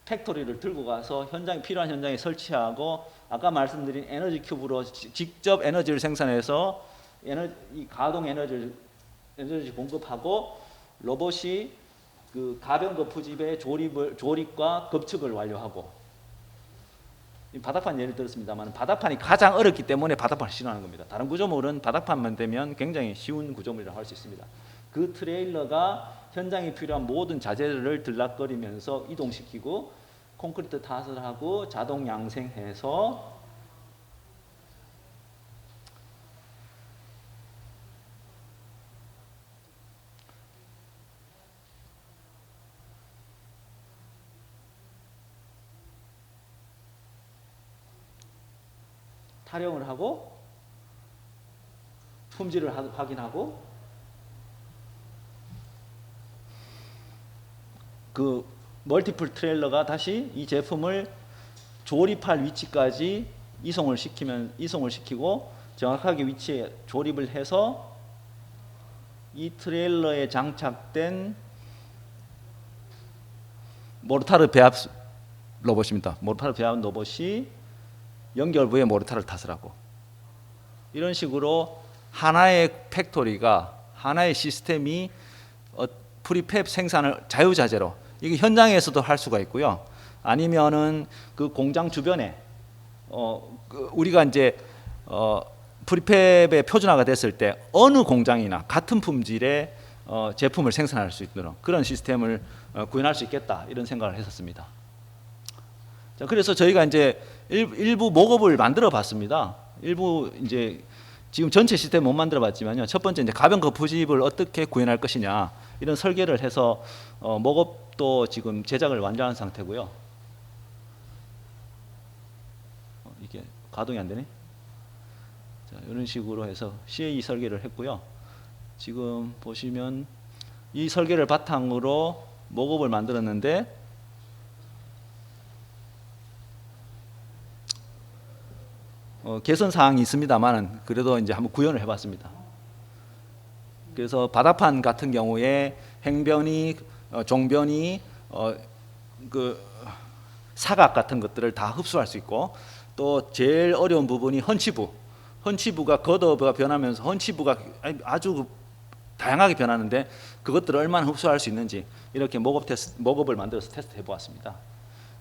팩토리를 들고 가서 필요한 현장에 설치하고 아까 말씀드린 에너지 큐브로 직접 에너지를 생산해서 이 가동 에너지 공급하고 로봇이 그 가변 거푸집의 조립과 급측을 완료하고, 이 바닥판 예를 들었습니다만 바닥판이 가장 어렵기 때문에 바닥판을 신호하는 겁니다. 다른 구조물은 바닥판만 되면 굉장히 쉬운 구조물이라고 할 수 있습니다. 그 트레일러가 현장에 필요한 모든 자재를 들락거리면서 이동시키고 콘크리트 탓을 하고 자동 양생해서 타령을 하고 품질을 확인하고 그 멀티플 트레일러가 다시 이 제품을 조립할 위치까지 이송을 시키고 정확하게 위치에 조립을 해서 이 트레일러에 장착된 모르타르 배합 로봇입니다. 모르타르 배합 로봇이 연결부에 모르타르를 탓을 하고, 이런 식으로 하나의 팩토리가, 하나의 시스템이 프리팹 생산을 자유자재로, 이게 현장에서도 할 수가 있고요. 아니면은 그 공장 주변에 우리가 이제 프리팹의 표준화가 됐을 때 어느 공장이나 같은 품질의 제품을 생산할 수 있도록 그런 시스템을 구현할 수 있겠다, 이런 생각을 했었습니다. 자, 그래서 저희가 이제 일부 목업을 만들어 봤습니다. 일부 이제 지금 전체 시스템 못 만들어 봤지만요. 첫 번째 이제 가변 거푸집을 어떻게 구현할 것이냐, 이런 설계를 해서 목업도 지금 제작을 완료한 상태고요. 이게 가동이 안 되네. 자, 이런 식으로 해서 CAE 설계를 했고요. 지금 보시면 이 설계를 바탕으로 목업을 만들었는데, 개선 사항이 있습니다만 그래도 이제 한번 구현을 해봤습니다. 그래서 바닥판 같은 경우에 행변이, 종변이, 그 사각 같은 것들을 다 흡수할 수 있고, 또 제일 어려운 부분이 헌치부가 겉어부가 변하면서 헌치부가 아주 다양하게 변하는데 그것들을 얼마나 흡수할 수 있는지 이렇게 목업을 만들어서 테스트해 보았습니다.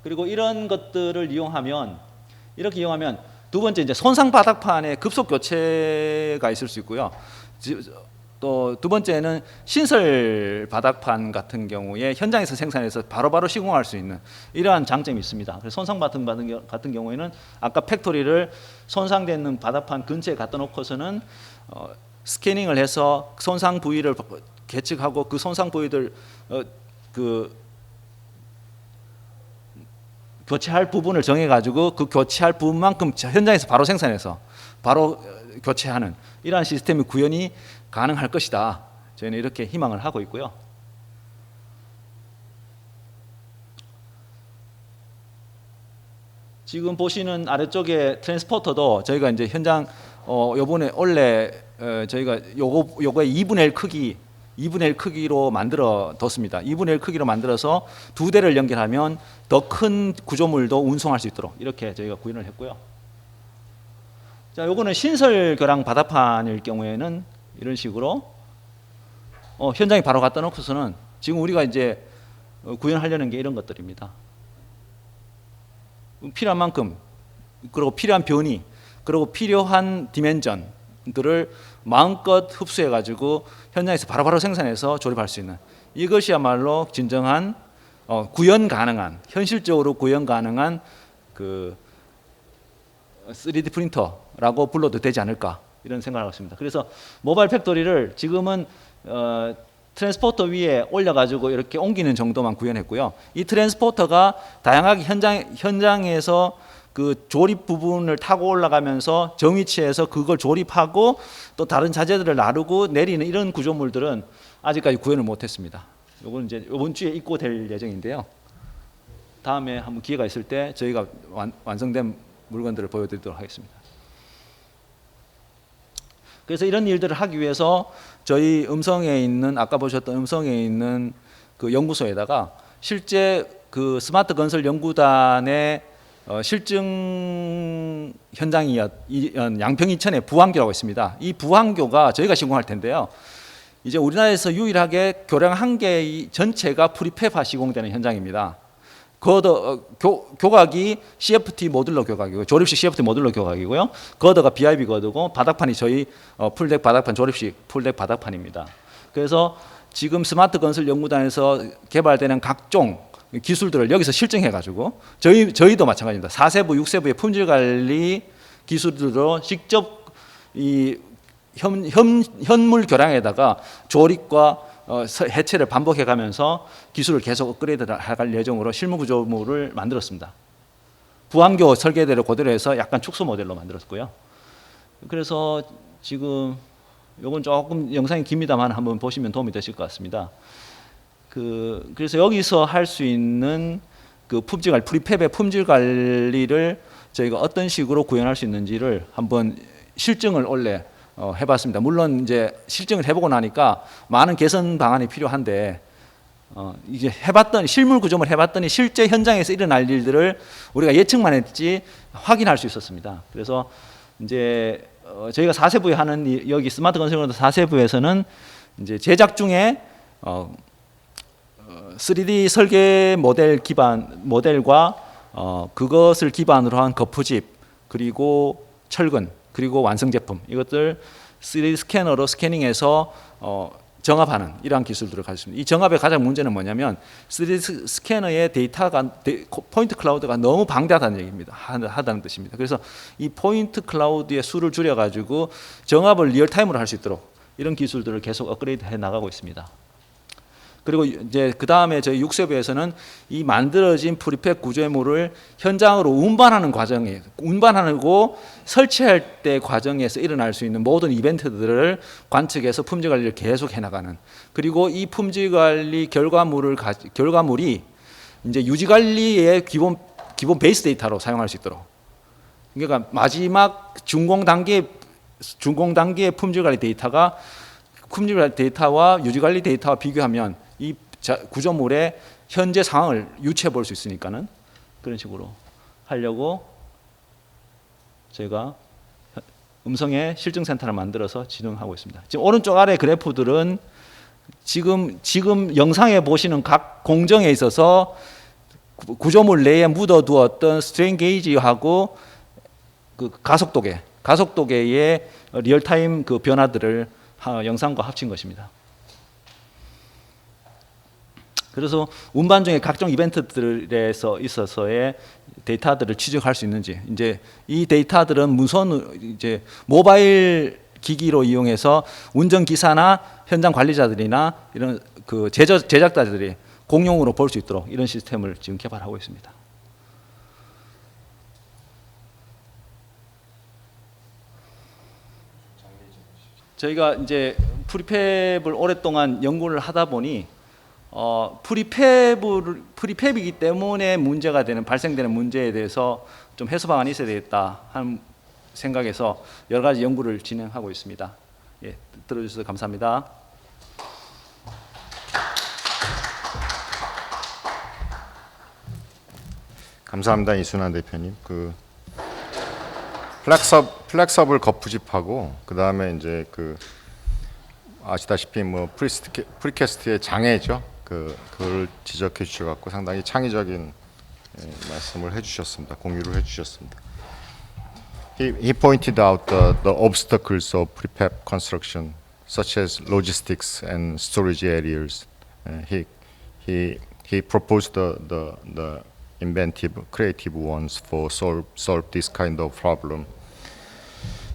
그리고 이런 것들을 이용하면 두 번째 이제 손상 바닥판에 급속 교체가 있을 수 있고요. 또 두 번째는 신설 바닥판 같은 경우에 현장에서 생산해서 바로바로 시공할 수 있는 이러한 장점이 있습니다. 그래서 손상 바닥판 같은 경우에는 아까 팩토리를 손상되는 바닥판 근처에 갖다 놓고서는 스캐닝을 해서 손상 부위를 계측하고 그 손상 부위들 교체할 부분을 정해가지고 그 교체할 부분만큼 현장에서 바로 생산해서 바로 교체하는 이러한 시스템의 구현이 가능할 것이다. 저희는 이렇게 희망을 하고 있고요. 지금 보시는 아래쪽에 트랜스포터도 저희가 이제 현장 요번에 원래 저희가 요거의 2분의 1 크기 2분의 1 크기로 만들어 뒀습니다. 2분의 1 크기로 만들어서 두 대를 연결하면 더 큰 구조물도 운송할 수 있도록 이렇게 저희가 구현을 했고요. 자, 요거는 신설 교량 바닥판일 경우에는 이런 식으로 현장에 바로 갖다 놓고서는 지금 우리가 이제 구현하려는 게 이런 것들입니다. 필요한 만큼, 그리고 필요한 변이, 그리고 필요한 디멘전들을 마음껏 흡수해 가지고 현장에서 바로바로 생산해서 조립할 수 있는, 이것이야말로 진정한 구현 가능한, 현실적으로 구현 가능한 그 3D 프린터라고 불러도 되지 않을까, 이런 생각을 하고 있습니다. 그래서 모바일 팩토리를 지금은 트랜스포터 위에 올려가지고 이렇게 옮기는 정도만 구현했고요. 이 트랜스포터가 다양하게 현장에서 그 조립 부분을 타고 올라가면서 정위치에서 그걸 조립하고 또 다른 자재들을 나르고 내리는 이런 구조물들은 아직까지 구현을 못했습니다. 이건 이제 이번 주에 입고될 예정인데요. 다음에 한번 기회가 있을 때 저희가 완성된 물건들을 보여드리도록 하겠습니다. 그래서 이런 일들을 하기 위해서 저희 음성에 있는 아까 보셨던 음성에 있는 그 연구소에다가 실제 그 스마트 건설 연구단의 실증 현장이었던 양평 이천의 부항교라고 있습니다. 이 부항교가 저희가 시공할 텐데요. 이제 우리나라에서 유일하게 교량 한 개 전체가 프리팹화 시공되는 현장입니다. 교각이 CFT 모듈러 교각이고 조립식 CFT 모듈러 교각이고요. 거더가 BIB 거드고 바닥판이 저희 풀덱 바닥판 조립식 풀덱 바닥판입니다. 그래서 지금 스마트 건설 연구단에서 개발되는 각종 기술들을 여기서 실증해가지고 저희도 마찬가지입니다. 4세부, 6세부의 품질 관리 기술들로 직접 이 현물 교량에다가 조립과 해체를 반복해가면서 기술을 계속 업그레이드할 예정으로 실무 구조물을 만들었습니다. 부항교 설계대로 그대로 해서 약간 축소 모델로 만들었고요. 그래서 지금 요건 조금 영상이 깁니다만 한번 보시면 도움이 되실 것 같습니다. 그래서 여기서 할 수 있는 그 품질 관리, 프리팹의 품질 관리를 저희가 어떤 식으로 구현할 수 있는지를 한번 실증을 원래 해봤습니다. 물론 이제 실증을 해보고 나니까 많은 개선 방안이 필요한데 이제 실물 구조물 해봤더니 실제 현장에서 일어날 일들을 우리가 예측만 했지 확인할 수 있었습니다. 그래서 이제 저희가 4세부에 하는 여기 스마트 건설연구단 4세부에서는 이제 제작 중에 3D 설계 모델과 그것을 기반으로 한 거푸집 그리고 철근 그리고 완성 제품 이것들 3D 스캐너로 스캐닝해서 정합하는 이러한 기술들을 가지고 있습니다. 이 정합의 가장 문제는 뭐냐면 3D 스캐너의 데이터가 포인트 클라우드가 너무 방대하다는 얘기입니다. 하다는 뜻입니다. 그래서 이 포인트 클라우드의 수를 줄여가지고 정합을 리얼타임으로 할 수 있도록 이런 기술들을 계속 업그레이드 해 나가고 있습니다. 그리고 이제 그 다음에 저희 6세부에서는 이 만들어진 프리팹 구조물을 현장으로 운반하고 설치할 때 과정에서 일어날 수 있는 모든 이벤트들을 관측해서 품질 관리를 계속 해나가는 그리고 이 품질 관리 결과물이 이제 유지 관리의 기본 베이스 데이터로 사용할 수 있도록 그러니까 마지막 준공 단계의 품질 관리 데이터가 품질 관리 데이터와 유지 관리 데이터와 비교하면 이 구조물의 현재 상황을 유추해 볼 수 있으니까는 그런 식으로 하려고 저희가 음성의 실증센터를 만들어서 진행하고 있습니다. 지금 오른쪽 아래 그래프들은 지금 영상에 보시는 각 공정에 있어서 구조물 내에 묻어두었던 스트레인 게이지하고 그 가속도계의 리얼타임 그 변화들을 영상과 합친 것입니다. 그래서 운반 중에 각종 이벤트들에서 있어서의 데이터들을 취득할 수 있는지 이제 이 데이터들은 이제 모바일 기기로 이용해서 운전 기사나 현장 관리자들이나 이런 그 제작자들이 공용으로 볼 수 있도록 이런 시스템을 지금 개발하고 있습니다. 저희가 이제 프리팹을 오랫동안 연구를 하다 보니 프리팹이기 때문에 발생되는 문제에 대해서 좀 해소 방안이 있어야 되겠다 하는 생각에서 여러 가지 연구를 진행하고 있습니다. 예, 들어주셔서 감사합니다. 감사합니다, 이순환 대표님. 플렉서블 거푸집하고 그 다음에 이제 아시다시피 프리캐스트의 장애죠. 그걸 지적해 주셔갖고 상당히 창의적인 말씀을 해주셨습니다. 공유를 해주셨습니다. He pointed out the obstacles of prefab construction, such as logistics and storage areas. He proposed the inventive, creative ones for solve this kind of problem.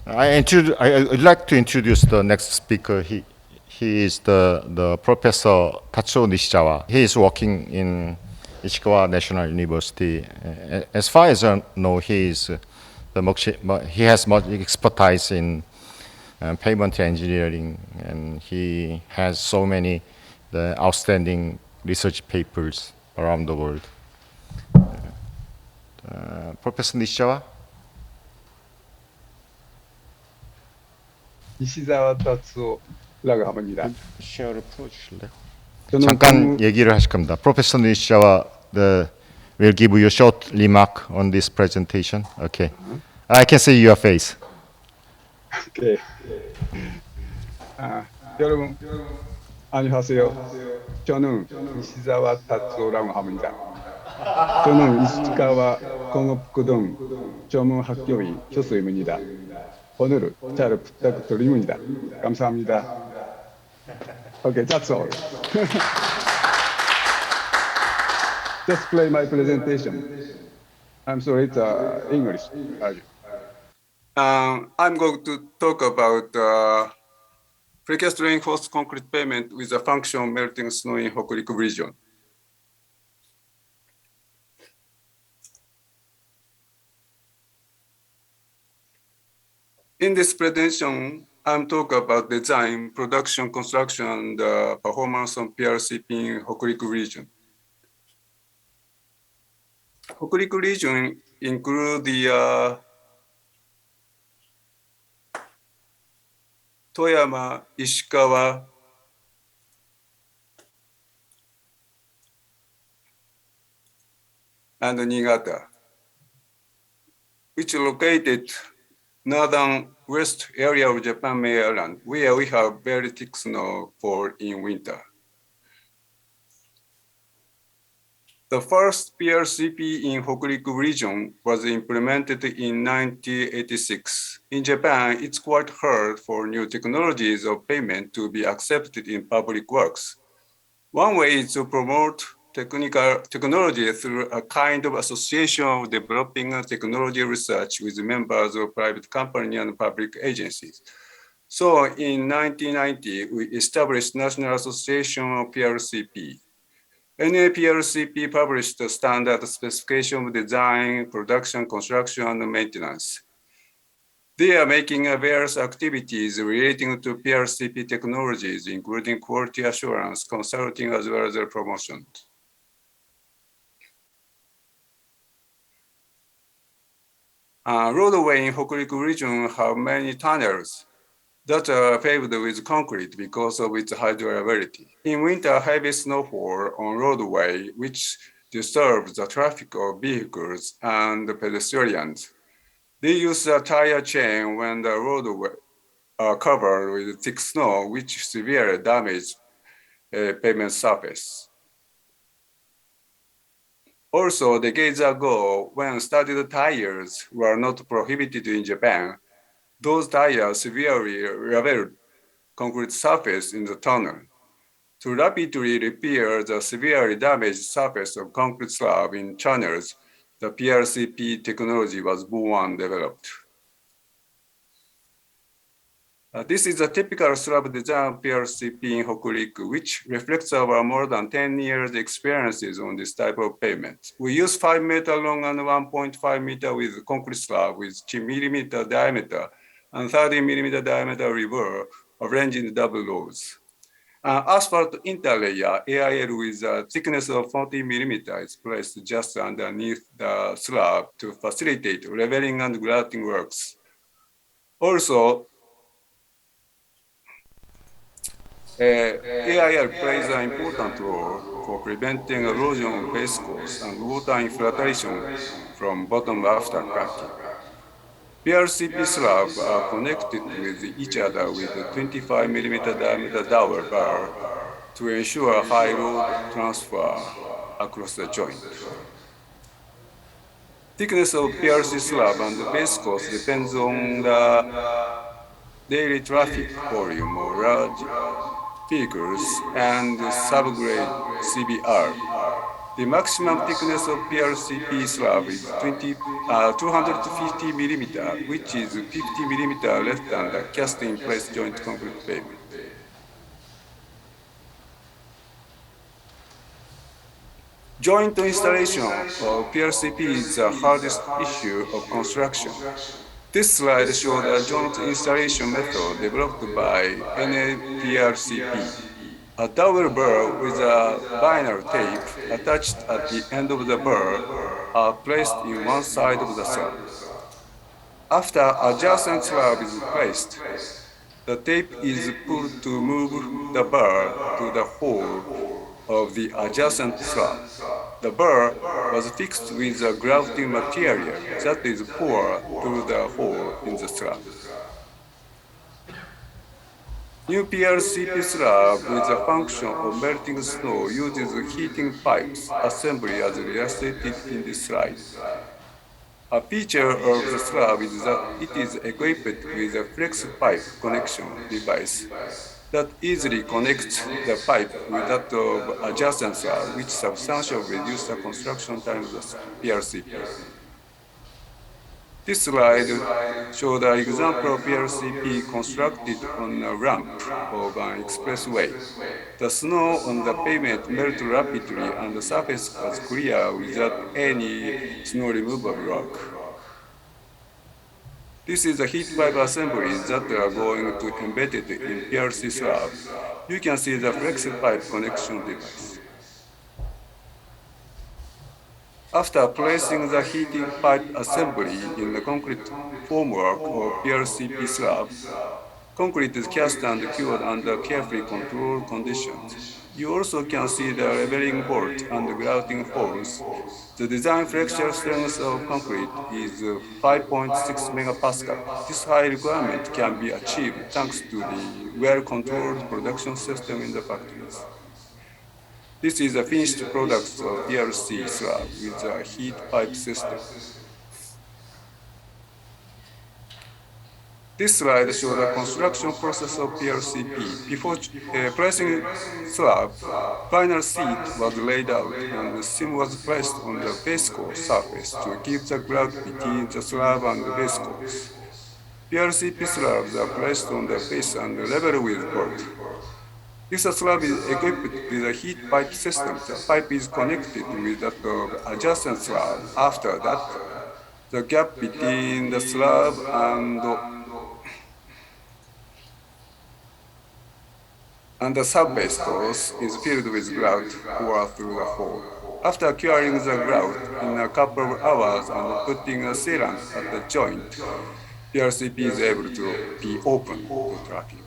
I'd like to introduce the next speaker. He is the Professor Tatsuo Nishizawa. He is working in Ishikawa National University. As far as I know, he has much expertise in payment engineering, and he has so many the outstanding research papers around the world. Professor Nishizawa, 이시자와 타츠오라고 합니다. 쉐어를 풀어주실래요? 저는 잠깐 얘기를 하실 겁니다. Professor Nishizawa will give you a short remark on this presentation. Okay, I can see your face. 오케이. 여러분 안녕하세요. 저는 이시자와 타츠오라고 합니다. 저는 이시카와 공업고등 전문학교의 교수입니다. 오늘은 잘 부탁드립니다. 감사합니다. Okay, that's all. Just play my presentation. I'm sorry, it's English. I'm going to talk about precast reinforced concrete pavement with a function melting snow in Hokuriku region. In this presentation, I'm talking about design, production, construction, and performance on PRCP in Hokuriku region. Hokuriku region include the Toyama, Ishikawa, and Niigata, which are located northern west area of Japan mainland, where we have very thick snow fall in winter. The first PRCP in Hokuriku region was implemented in 1986. In Japan, it's quite hard for new technologies of payment to be accepted in public works. One way is to promote technology through a kind of association of developing technology research with members of private company and public agencies. So in 1990, we established National Association of PRCP. NAPRCP published the standard specification of design, production, construction, and maintenance. They are making various activities relating to PRCP technologies, including quality assurance, consulting, as well as promotion. Roadway in Hokuriku region have many tunnels that are paved with concrete because of its high durability. In winter, heavy snowfall on roadway, which disturbs the traffic of vehicles and pedestrians. They use a tire chain when the roadway are covered with thick snow, which severely damage pavement surface. Also, decades ago, when studded tires were not prohibited in Japan, those tires severely leveled concrete surface in the tunnel. To rapidly repair the severely damaged surface of concrete slab in channels, the PRCP technology was born and developed. This is a typical slab design PRCP in Hokuriku, which reflects our more than 10 years experiences on this type of pavement. We use 5 meter long and 1.5 meter with concrete slab with 10 millimeter diameter and 30 millimeter diameter rebar arranged in double rows. Asphalt interlayer AIL with a thickness of 40 millimeter is placed just underneath the slab to facilitate leveling and grouting works. Also, AIL plays an important role for preventing erosion of base course and water infiltration from bottom after cracking. PRCP slabs are connected with each other with a 25 millimeter diameter dowel bar to ensure high load transfer across the joint. Thickness of PRC slab and the base course depends on the daily traffic volume of large vehicles and subgrade CBR. The maximum thickness of PRCP slab is 250 millimeter, which is 50 millimeter less than the cast-in-place joint concrete pavement. Joint installation of PRCP is the hardest issue of construction. This slide shows a joint installation method developed by NAPRCP. A double burr with a vinyl tape attached at the end of the burr are placed in one side of the slab. After adjacent slab is placed, the tape is pulled to move the burr to the hole of the adjacent slab. The burr was fixed with a grouting material that is poured through the hole in the slab. New PRCP slab with a function of melting snow uses heating pipes assembly as illustrated in this slide. A feature of the slab is that it is equipped with a flex pipe connection device that easily connects the pipe with that of adjacent slab, which substantially reduces the construction time of the PRCP. This slide shows an example of PRCP constructed on a ramp of an expressway. The snow on the pavement melted rapidly and the surface was clear without any snow removal work. This is a heat pipe assembly that are going to embed it in PRC slab. You can see the flex pipe connection device. After placing the heating pipe assembly in the concrete formwork of PRCP slab, concrete is cast and cured under carefully controlled conditions. You also can see the leveling bolt and grouting holes. The design flexure strength of concrete is 5.6 megapascal. This high requirement can be achieved thanks to the well-controlled production system in the factories. This is a finished product of PRC slab with a heat pipe system. This slide shows the construction process of PRCP. Before placing slab, final seat was laid out and the seam was placed on the base course surface to give the grout between the slab and the base course. PRCP slabs are placed on the base and level with board. If the slab is equipped with a heat pipe system, the pipe is connected with that of adjacent slab. After that, the gap between the slab and the subbase course is filled with grout poured through the hole. After curing the grout in a couple of hours and putting a sealant at the joint, PRCP is able to be open to traffic.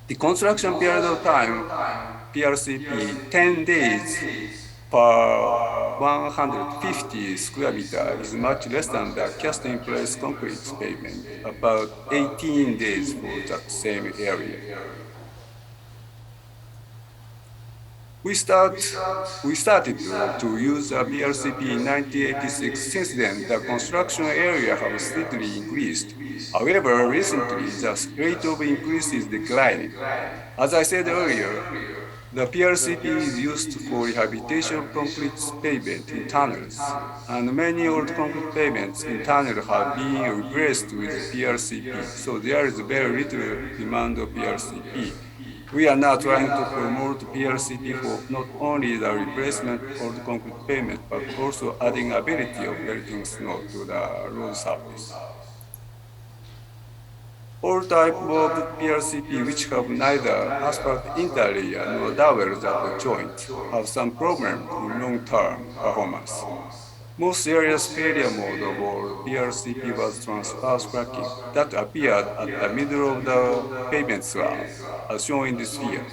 The construction period of time, PRCP, 10 days per 150 square meter is much less than the cast-in-place concrete pavement, about 18 days for that same area. We started to use a PRCP in 1986. Since then, the construction area has steadily increased. However, recently, the rate of increase is declining. As I said earlier, the PRCP is used for rehabilitation of concrete pavement in tunnels, and many old concrete pavements in tunnels have been replaced with PRCP, so there is very little demand of PRCP. We are now trying to promote PRCP for not only the replacement of the concrete pavement, but also adding ability of melting snow to the road surface. All types of PRCP which have neither asphalt interlayer nor dowels at the joint have some problem in long-term performance. Most serious failure mode of all PRCP was transverse cracking that appeared at the middle of the pavement slab, as shown in this figure.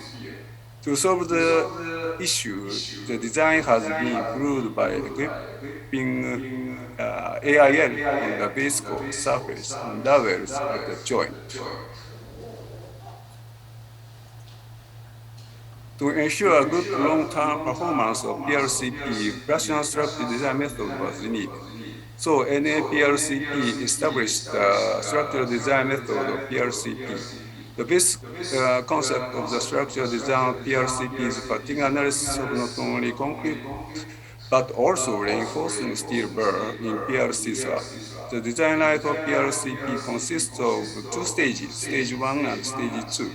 To solve the issue, the design has been improved by equipping AIL on the base course surface and dowels at the joint. To ensure good long-term performance of PRCP, rational structural design method was needed. So NAPRCP established the structural design method of PRCP. The basic concept of the structural design of PRCP is fatigue analysis of not only concrete, but also reinforcing steel burr in PRC slab. The design life of PRCP consists of two stages, stage 1 and stage 2,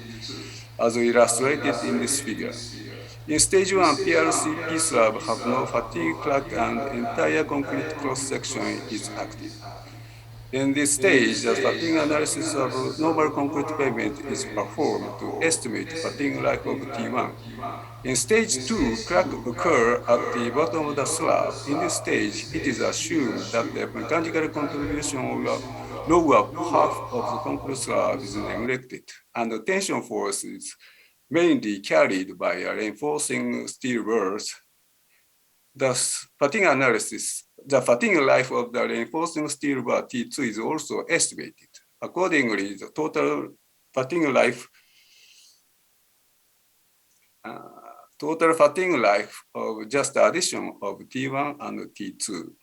as illustrated in this figure. In stage 1, PRCP slab have no fatigue crack and entire concrete cross-section is active. In this stage, the fatigue analysis of normal concrete pavement is performed to estimate fatigue life of T1. In stage 2, crack occur at the bottom of the slab. In this stage, it is assumed that the mechanical contribution of the lower half of the concrete slab is neglected, and the tension force is mainly carried by a reinforcing steel bars. Thus, fatigue analysis, the fatigue life of the reinforcing steel bar T2 is also estimated. Accordingly, the total fatigue life of just the addition of T1 and T2.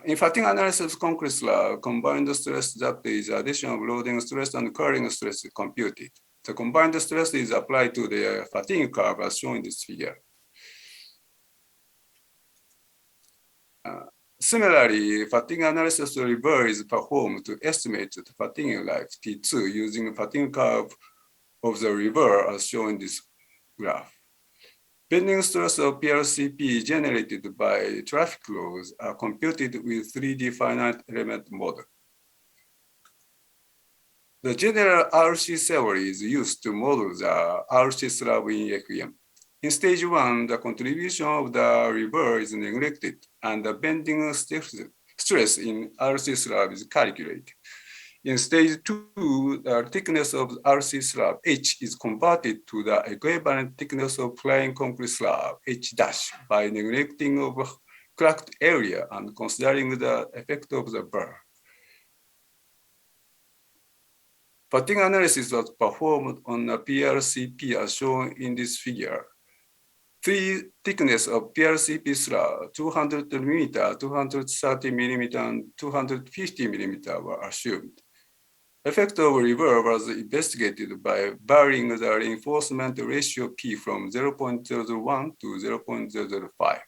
In fatigue analysis of concrete slab, combined stress, that is addition of loading stress and curling stress, is computed. The combined stress is applied to the fatigue curve as shown in this figure. Similarly, fatigue analysis of reverse is performed to estimate the fatigue life T2 using fatigue curve of the reverse as shown in this graph. Bending stress of PRCP generated by traffic laws are computed with 3D finite element model. The general RC theory is used to model the RC slab in FEM. In stage 1, the contribution of the reverse is neglected and the bending stress in RC slab is calculated. In stage 2, the thickness of RC slab H is converted to the equivalent thickness of plain concrete slab H dash by neglecting of cracked area and considering the effect of the burr. Fatigue analysis was performed on a PRCP as shown in this figure. Three thickness of PRCP slab, 200 mm, 230 mm, and 250 mm were assumed. Effect of reverse was investigated by varying the reinforcement ratio P from 0.001 to 0.005.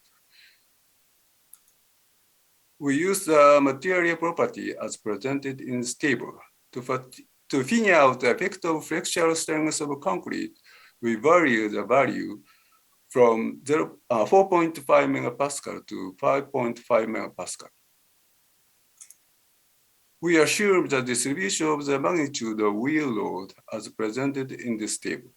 We use the material property as presented in this table. To figure out the effect of flexural strength of concrete, we vary the value from 4.5 megapascal to 5.5 megapascal. We assume the distribution of the magnitude of wheel load as presented in this table.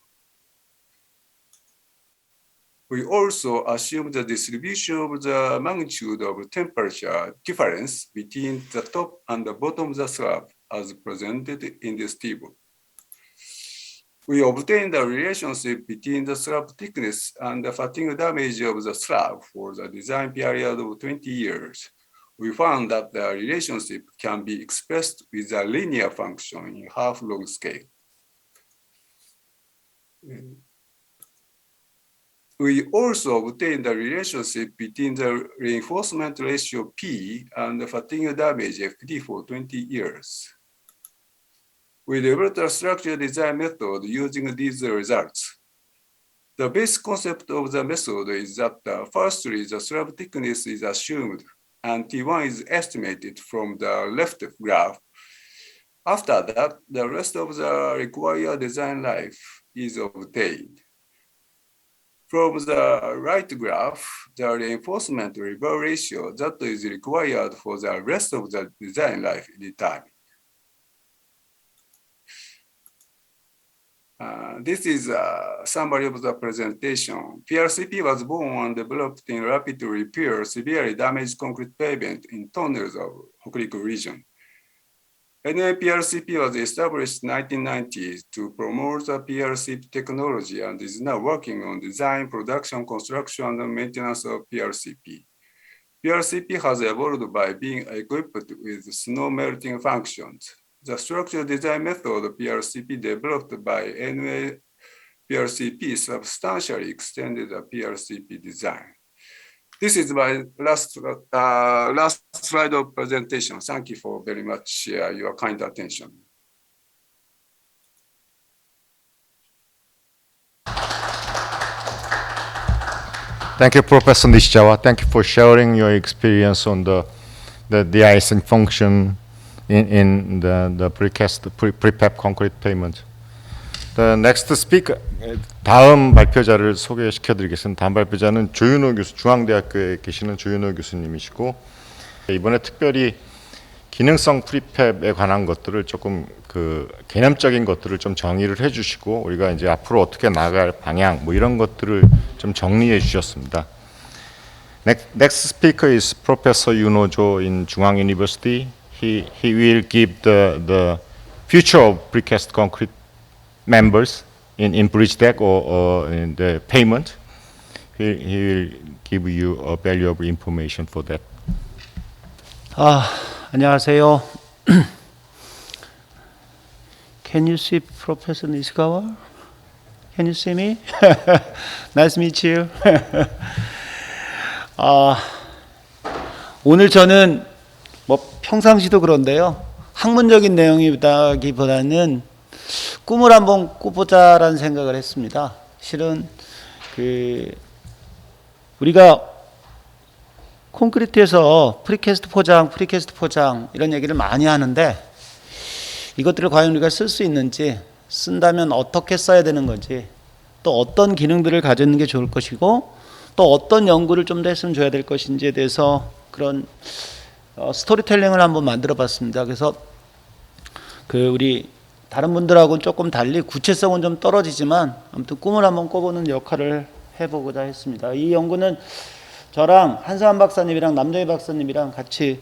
We also assume the distribution of the magnitude of temperature difference between the top and the bottom of the slab as presented in this table. We obtain the relationship between the slab thickness and the fatigue damage of the slab for the design period of 20 years. We found that the relationship can be expressed with a linear function in half-log scale. We also obtained the relationship between the reinforcement ratio P and the fatigue damage FD for 20 years. We developed a structural design method using these results. The basic concept of the method is that firstly, the slab thickness is assumed and T1 is estimated from the left graph. After that, the rest of the required design life is obtained. From the right graph, the reinforcement reverse ratio that is required for the rest of the design life is determined. This is a summary of the presentation. PRCP was born and developed in rapid repair severely damaged concrete pavement in tunnels of Hokuriku region. NAPRCP was established in 1990s to promote the PRCP technology and is now working on design, production, construction, and maintenance of PRCP. PRCP has evolved by being equipped with snow melting functions. The structural design method of PRCP developed by NAPRCP substantially extended the PRCP design. This is my last slide of presentation. Thank you for very much your kind attention. Thank you, Professor Nishizawa. Thank you for sharing your experience on the de-icing function in the precast, prefab concrete pavement. The next speaker, 다음 발표자를 소개시켜드리겠습니다. 다음 발표자는 조윤호 교수, 중앙대학교에 계시는 조윤호 교수님이시고 이번에 특별히 기능성 프리팹에 관한 것들을 조금 그 개념적인 것들을 좀 정의를 해주시고 우리가 이제 앞으로 어떻게 나갈 방향 뭐 이런 것들을 좀 정리해 주셨습니다. Next speaker is Professor Yoon-ho Jo in Jungwang University. He will give the future of precast concrete members in bridge deck or in the pavement. He will give you a valuable information for that. 안녕하세요. Can you see Professor Nishikawa? Can you see me? Nice to meet you. 오늘 저는 뭐 평상시도 그런데요. 학문적인 내용이라기보다는 꿈을 한번 꿔보자라는 생각을 했습니다. 실은 우리가 콘크리트에서 프리캐스트 포장 이런 얘기를 많이 하는데 이것들을 과연 우리가 쓸 수 있는지, 쓴다면 어떻게 써야 되는 건지, 또 어떤 기능들을 가지는 게 좋을 것이고 또 어떤 연구를 좀 더 했으면 줘야 될 것인지에 대해서 그런 스토리텔링을 한번 만들어 봤습니다. 그래서 우리 다른 분들하고는 조금 달리 구체성은 좀 떨어지지만 아무튼 꿈을 한번 꿔보는 역할을 해보고자 했습니다. 이 연구는 저랑 한상환 박사님이랑 남정희 박사님이랑 같이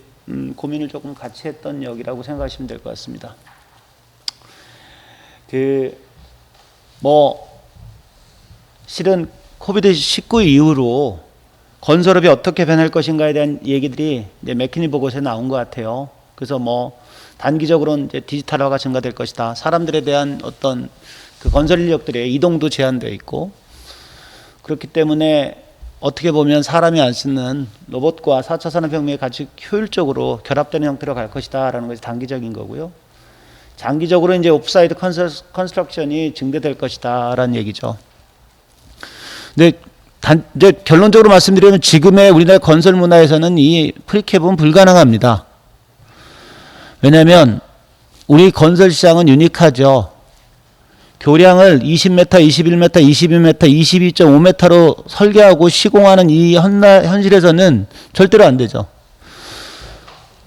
고민을 조금 같이 했던 역이라고 생각하시면 될 것 같습니다. 실은 코비드-19 이후로 건설업이 어떻게 변할 것인가에 대한 얘기들이 이제 맥키니 보고서에 나온 것 같아요. 그래서 단기적으로는 이제 디지털화가 증가될 것이다. 사람들에 대한 어떤 그 건설 인력들의 이동도 제한되어 있고, 그렇기 때문에 어떻게 보면 사람이 안 쓰는 로봇과 4차 산업혁명이 같이 효율적으로 결합되는 형태로 갈 것이다라는 것이 단기적인 거고요. 장기적으로 이제 오프사이드 컨스트럭션이 증대될 것이다라는 얘기죠. 근데 이제 결론적으로 말씀드리면 지금의 우리나라 건설 문화에서는 이 프리캡은 불가능합니다. 왜냐하면 우리 건설 시장은 유니크하죠. 교량을 20m, 21m, 22m, 22.5m로 설계하고 시공하는 이 현실에서는 절대로 안 되죠.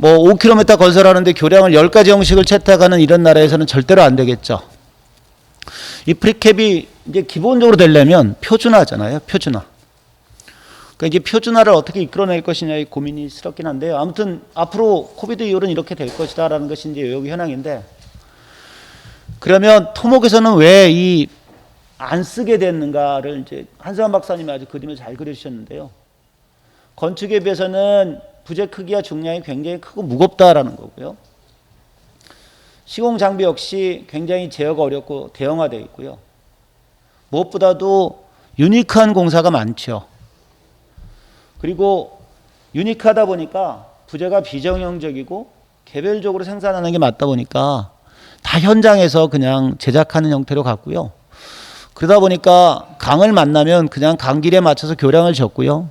5km 건설하는데 교량을 10가지 형식을 채택하는 이런 나라에서는 절대로 안 되겠죠. 이 프리캡이 이제 기본적으로 되려면 표준화잖아요. 표준화. 그러니까 이제 표준화를 어떻게 이끌어낼 것이냐의 고민이 스럽긴 한데요. 아무튼 앞으로 코비드 이후로는 이렇게 될 것이다라는 것이 이제 여기 현황인데, 그러면 토목에서는 왜 안 쓰게 됐는가를 이제 한상환 박사님이 아주 그림을 잘 그려주셨는데요. 건축에 비해서는 부재 크기와 중량이 굉장히 크고 무겁다라는 거고요. 시공 장비 역시 굉장히 제어가 어렵고 대형화되어 있고요. 무엇보다도 유니크한 공사가 많죠. 그리고 유니크하다 보니까 부재가 비정형적이고 개별적으로 생산하는 게 맞다 보니까 다 현장에서 그냥 제작하는 형태로 갔고요. 그러다 보니까 강을 만나면 그냥 강길에 맞춰서 교량을 졌고요.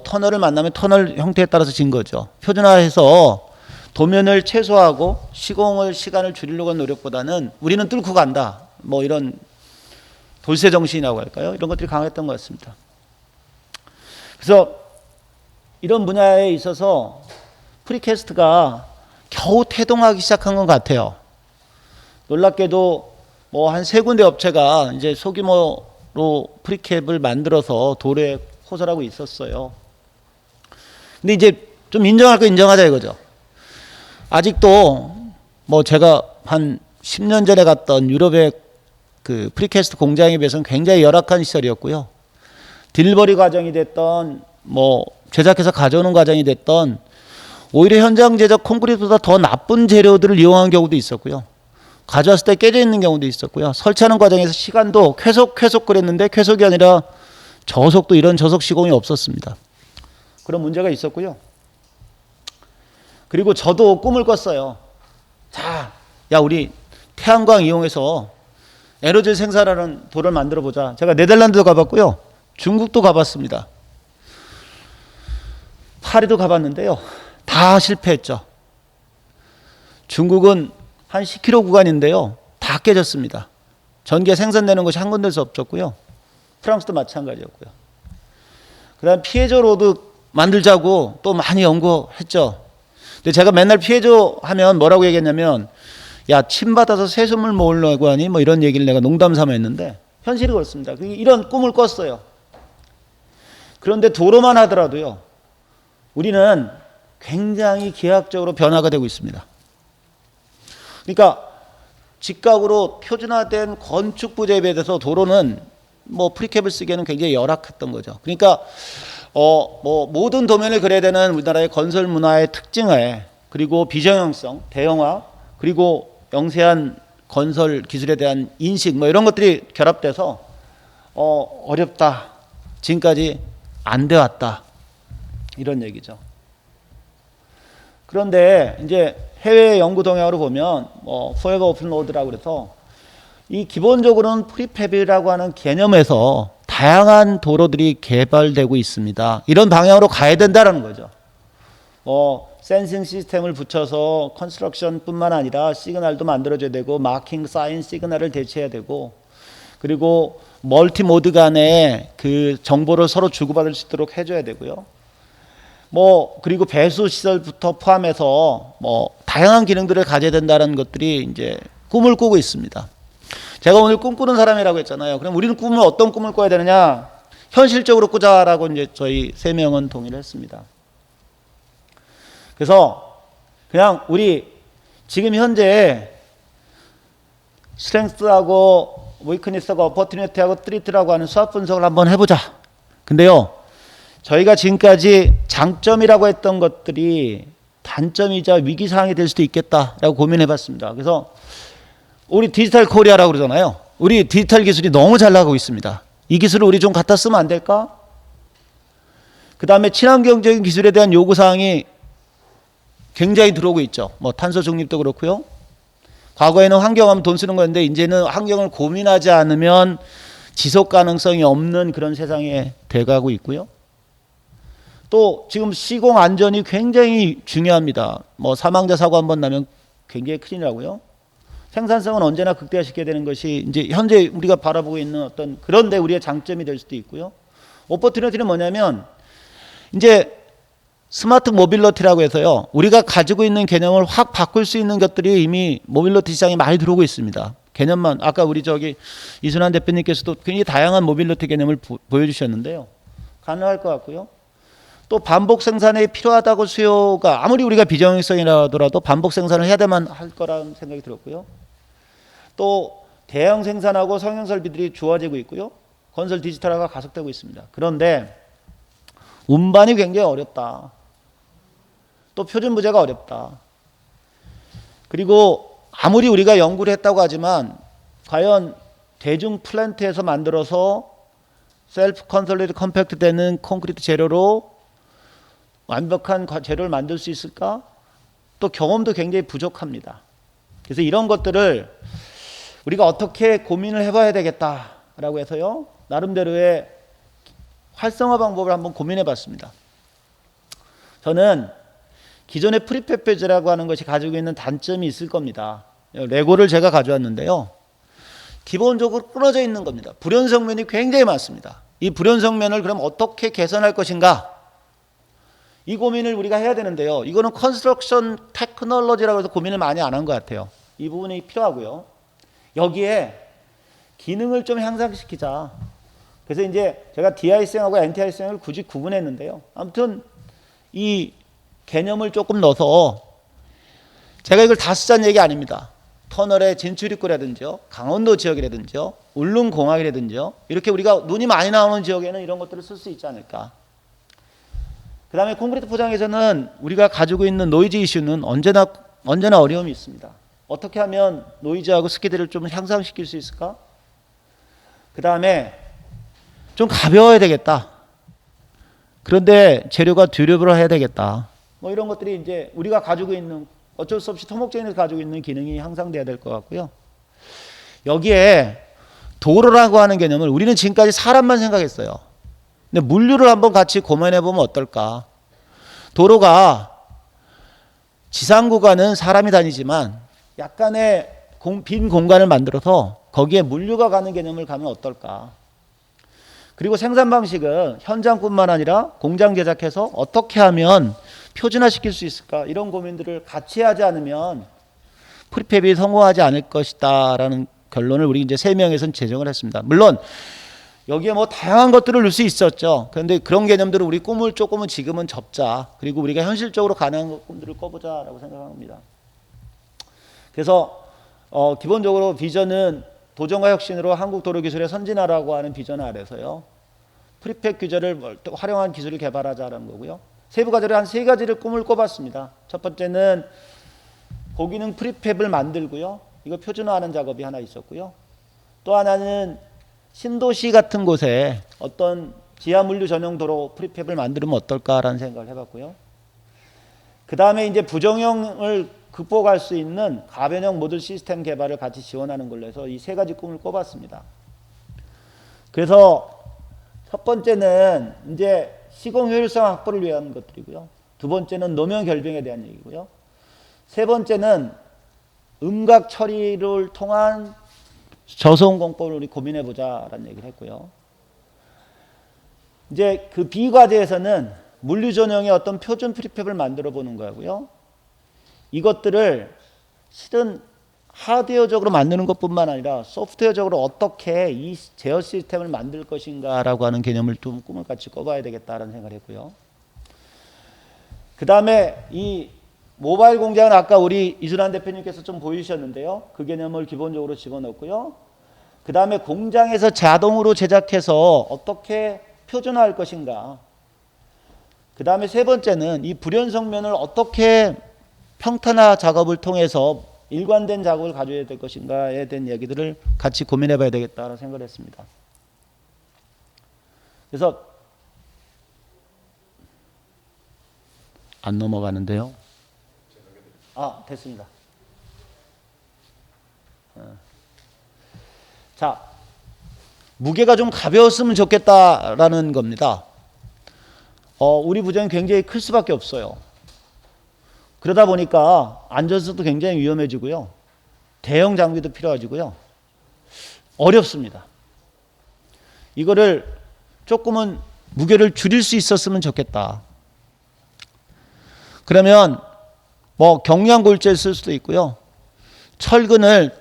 터널을 만나면 터널 형태에 따라서 진 거죠. 표준화해서 도면을 최소화하고 시간을 줄이려고 하는 노력보다는 우리는 뚫고 간다. 이런 돌쇠 정신이라고 할까요? 이런 것들이 강했던 것 같습니다. 그래서 이런 분야에 있어서 프리캐스트가 겨우 태동하기 시작한 것 같아요. 놀랍게도 한 3군데 업체가 이제 소규모로 프리캡을 만들어서 도로에 호설하고 있었어요. 근데 이제 좀 인정할 거 인정하자 이거죠. 아직도 제가 한 10년 전에 갔던 유럽의 그 프리캐스트 공장에 비해서는 굉장히 열악한 시설이었고요. 딜버리 과정이 됐던 제작해서 가져오는 과정이 됐던 오히려 현장 제작 콘크리트보다 더 나쁜 재료들을 이용한 경우도 있었고요. 가져왔을 때 깨져 있는 경우도 있었고요. 설치하는 과정에서 시간도 쾌속 그랬는데 쾌속이 아니라 저속도 이런 저속 시공이 없었습니다. 그런 문제가 있었고요. 그리고 저도 꿈을 꿨어요. 우리 태양광 이용해서 에너지 생산하는 도를 만들어 보자. 제가 네덜란드도 가봤고요. 중국도 가봤습니다. 파리도 가봤는데요. 다 실패했죠. 중국은 한 10km 구간인데요. 다 깨졌습니다. 전기가 생산되는 곳이 한 군데서 없었고요. 프랑스도 마찬가지였고요. 그다음 피에조 로드 만들자고 또 많이 연구했죠. 근데 제가 맨날 피에조 하면 뭐라고 얘기했냐면, 야, 침 받아서 새순물 모으려고 하니 뭐 이런 얘기를 내가 농담 삼아 했는데 현실이 그렇습니다. 이런 꿈을 꿨어요. 그런데 도로만 하더라도요, 우리는 굉장히 기하학적으로 변화가 되고 있습니다. 그러니까 직각으로 표준화된 건축 부재에 비해서 도로는 뭐 프리캡을 쓰기에는 굉장히 열악했던 거죠. 그러니까 뭐 모든 도면을 그려야 되는 우리나라의 건설 문화의 특징에, 그리고 비정형성, 대형화, 그리고 영세한 건설 기술에 대한 인식, 뭐 이런 것들이 결합돼서 어렵다, 지금까지 안 돼 왔다, 이런 얘기죠. 그런데 이제 해외 연구 동향으로 보면 forever open road라고 그래서 이 기본적으로는 프리팹이라고 하는 개념에서 다양한 도로들이 개발되고 있습니다. 이런 방향으로 가야 된다는 거죠. 센싱 시스템을 붙여서 컨스트럭션뿐만 아니라 시그널도 만들어줘야 되고, 마킹 사인 시그널을 대체해야 되고, 그리고 멀티 모드 간에 그 정보를 서로 주고받을 수 있도록 해줘야 되고요. 그리고 배수 시설부터 포함해서 다양한 기능들을 가져야 된다는 것들이 이제 꿈을 꾸고 있습니다. 제가 오늘 꿈꾸는 사람이라고 했잖아요. 그럼 우리는 어떤 꿈을 꿔야 되느냐? 현실적으로 꾸자라고 이제 저희 3명은 동의를 했습니다. 그래서 그냥 우리 지금 현재 스트렝스하고 위크니스하고 어퍼튜니티하고 트리트라고 하는 수학 분석을 한번 해보자. 근데요, 저희가 지금까지 장점이라고 했던 것들이 단점이자 위기사항이 될 수도 있겠다라고 고민해봤습니다. 그래서 우리 디지털 코리아라고 그러잖아요. 우리 디지털 기술이 너무 잘 나가고 있습니다. 이 기술을 우리 좀 갖다 쓰면 안 될까? 그 다음에 친환경적인 기술에 대한 요구사항이 굉장히 들어오고 있죠. 탄소 중립도 그렇고요. 과거에는 환경하면 돈 쓰는 거였는데 이제는 환경을 고민하지 않으면 지속 가능성이 없는 그런 세상에 돼가고 있고요. 또 지금 시공 안전이 굉장히 중요합니다. 사망자 사고 한번 나면 굉장히 큰일이라고요. 생산성은 언제나 극대화시켜야 되는 것이 이제 현재 우리가 바라보고 있는 어떤, 그런데 우리의 장점이 될 수도 있고요. 오퍼튜니티는 뭐냐면 이제 스마트 모빌리티라고 해서요, 우리가 가지고 있는 개념을 확 바꿀 수 있는 것들이 이미 모빌리티 시장에 많이 들어오고 있습니다. 개념만, 아까 우리 이순환 대표님께서도 굉장히 다양한 모빌리티 개념을 보여주셨는데요. 가능할 것 같고요. 또 반복 생산에 필요하다고, 수요가 아무리 우리가 비정형성이라 하더라도 반복 생산을 해야 되만 할 거라는 생각이 들었고요. 또 대형 생산하고 성형 설비들이 좋아지고 있고요. 건설 디지털화가 가속되고 있습니다. 그런데 운반이 굉장히 어렵다. 또 표준 부재가 어렵다. 그리고 아무리 우리가 연구를 했다고 하지만 과연 대중 플랜트에서 만들어서 셀프 컨솔리드 컴팩트 되는 콘크리트 재료로 완벽한 재료를 만들 수 있을까? 또 경험도 굉장히 부족합니다. 그래서 이런 것들을 우리가 어떻게 고민을 해봐야 되겠다라고 해서요, 나름대로의 활성화 방법을 한번 고민해 봤습니다. 저는 기존의 프리팹 배즈라고 하는 것이 가지고 있는 단점이 있을 겁니다. 레고를 제가 가져왔는데요, 기본적으로 끊어져 있는 겁니다. 불연성 면이 굉장히 많습니다. 이 불연성 면을 그럼 어떻게 개선할 것인가, 이 고민을 우리가 해야 되는데요, 이거는 컨스트럭션 테크놀로지라고 해서 고민을 많이 안 한 것 같아요. 이 부분이 필요하고요. 여기에 기능을 좀 향상시키자. 그래서 이제 제가 DIC형하고 NTIC형을 굳이 구분했는데요, 아무튼 이 개념을 조금 넣어서, 제가 이걸 다 쓰자는 얘기 아닙니다. 터널의 진출입구라든지요, 강원도 지역이라든지요, 울릉공항이라든지요, 이렇게 우리가 눈이 많이 나오는 지역에는 이런 것들을 쓸 수 있지 않을까. 그 다음에 콘크리트 포장에서는 우리가 가지고 있는 노이즈 이슈는 언제나 어려움이 있습니다. 어떻게 하면 노이즈하고 스키드를 좀 향상시킬 수 있을까? 그 다음에 좀 가벼워야 되겠다. 그런데 재료가 듀러블을 해야 되겠다. 이런 것들이 이제 우리가 가지고 있는, 어쩔 수 없이 토목재인에서 가지고 있는 기능이 향상돼야 될 것 같고요. 여기에 도로라고 하는 개념을 우리는 지금까지 사람만 생각했어요. 근데 물류를 한번 같이 고민해 보면 어떨까? 도로가 지상 구간은 사람이 다니지만 약간의 빈 공간을 만들어서 거기에 물류가 가는 개념을 가면 어떨까. 그리고 생산 방식은 현장뿐만 아니라 공장 제작해서 어떻게 하면 표준화시킬 수 있을까, 이런 고민들을 같이 하지 않으면 프리팹이 성공하지 않을 것이다라는 결론을 우리 이제 3명에서는 제정을 했습니다. 물론 여기에 뭐 다양한 것들을 넣을 수 있었죠. 그런데 그런 개념들을 우리 꿈을 조금은 지금은 접자. 그리고 우리가 현실적으로 가능한 꿈들을 꿔보자라고 생각합니다. 그래서 기본적으로 비전은 도전과 혁신으로 한국 도로 기술의 선진화라고 하는 비전 아래서요, 프리팹 규제를 활용한 기술을 개발하자라는 거고요. 세부 과제를 한 3가지를 꿈을 꿔봤습니다. 첫 번째는 고기능 프리팹을 만들고요. 이거 표준화하는 작업이 하나 있었고요. 또 하나는 신도시 같은 곳에 어떤 지하물류 전용 도로 프리팹을 만들면 어떨까라는 생각을 해봤고요. 그 다음에 이제 부정형을 극복할 수 있는 가변형 모듈 시스템 개발을 같이 지원하는 걸로 해서 이 3가지 꿈을 꿔봤습니다. 그래서 첫 번째는 이제 시공 효율성 확보를 위한 것들이고요. 두 번째는 노면 결빙에 대한 얘기고요. 세 번째는 음각 처리를 통한 저소음 공법을 우리 고민해 보자라는 얘기를 했고요. 이제 그 B 과제에서는 물류 전용의 어떤 표준 프리팹을 만들어 보는 거고요. 이것들을 실은 하드웨어적으로 만드는 것뿐만 아니라 소프트웨어적으로 어떻게 이 제어 시스템을 만들 것인가라고 하는 개념을 좀 꿈을 같이 꿔봐야 되겠다라는 생각을 했고요. 그 다음에 이 모바일 공장은 아까 우리 이순환 대표님께서 좀 보여주셨는데요. 그 개념을 기본적으로 집어넣고요. 그 다음에 공장에서 자동으로 제작해서 어떻게 표준화할 것인가. 그 다음에 세 번째는 이 불연성면을 어떻게 평탄화 작업을 통해서 일관된 작업을 가져야 될 것인가에 대한 얘기들을 같이 고민해 봐야 되겠다라는 생각을 했습니다. 그래서 안 넘어가는데요. 됐습니다. 자, 무게가 좀 가벼웠으면 좋겠다라는 겁니다. 우리 부정이 굉장히 클 수밖에 없어요. 그러다 보니까 안전성도 굉장히 위험해지고요. 대형 장비도 필요하지고요. 어렵습니다. 이거를 조금은 무게를 줄일 수 있었으면 좋겠다. 그러면 뭐 경량골재를 쓸 수도 있고요. 철근을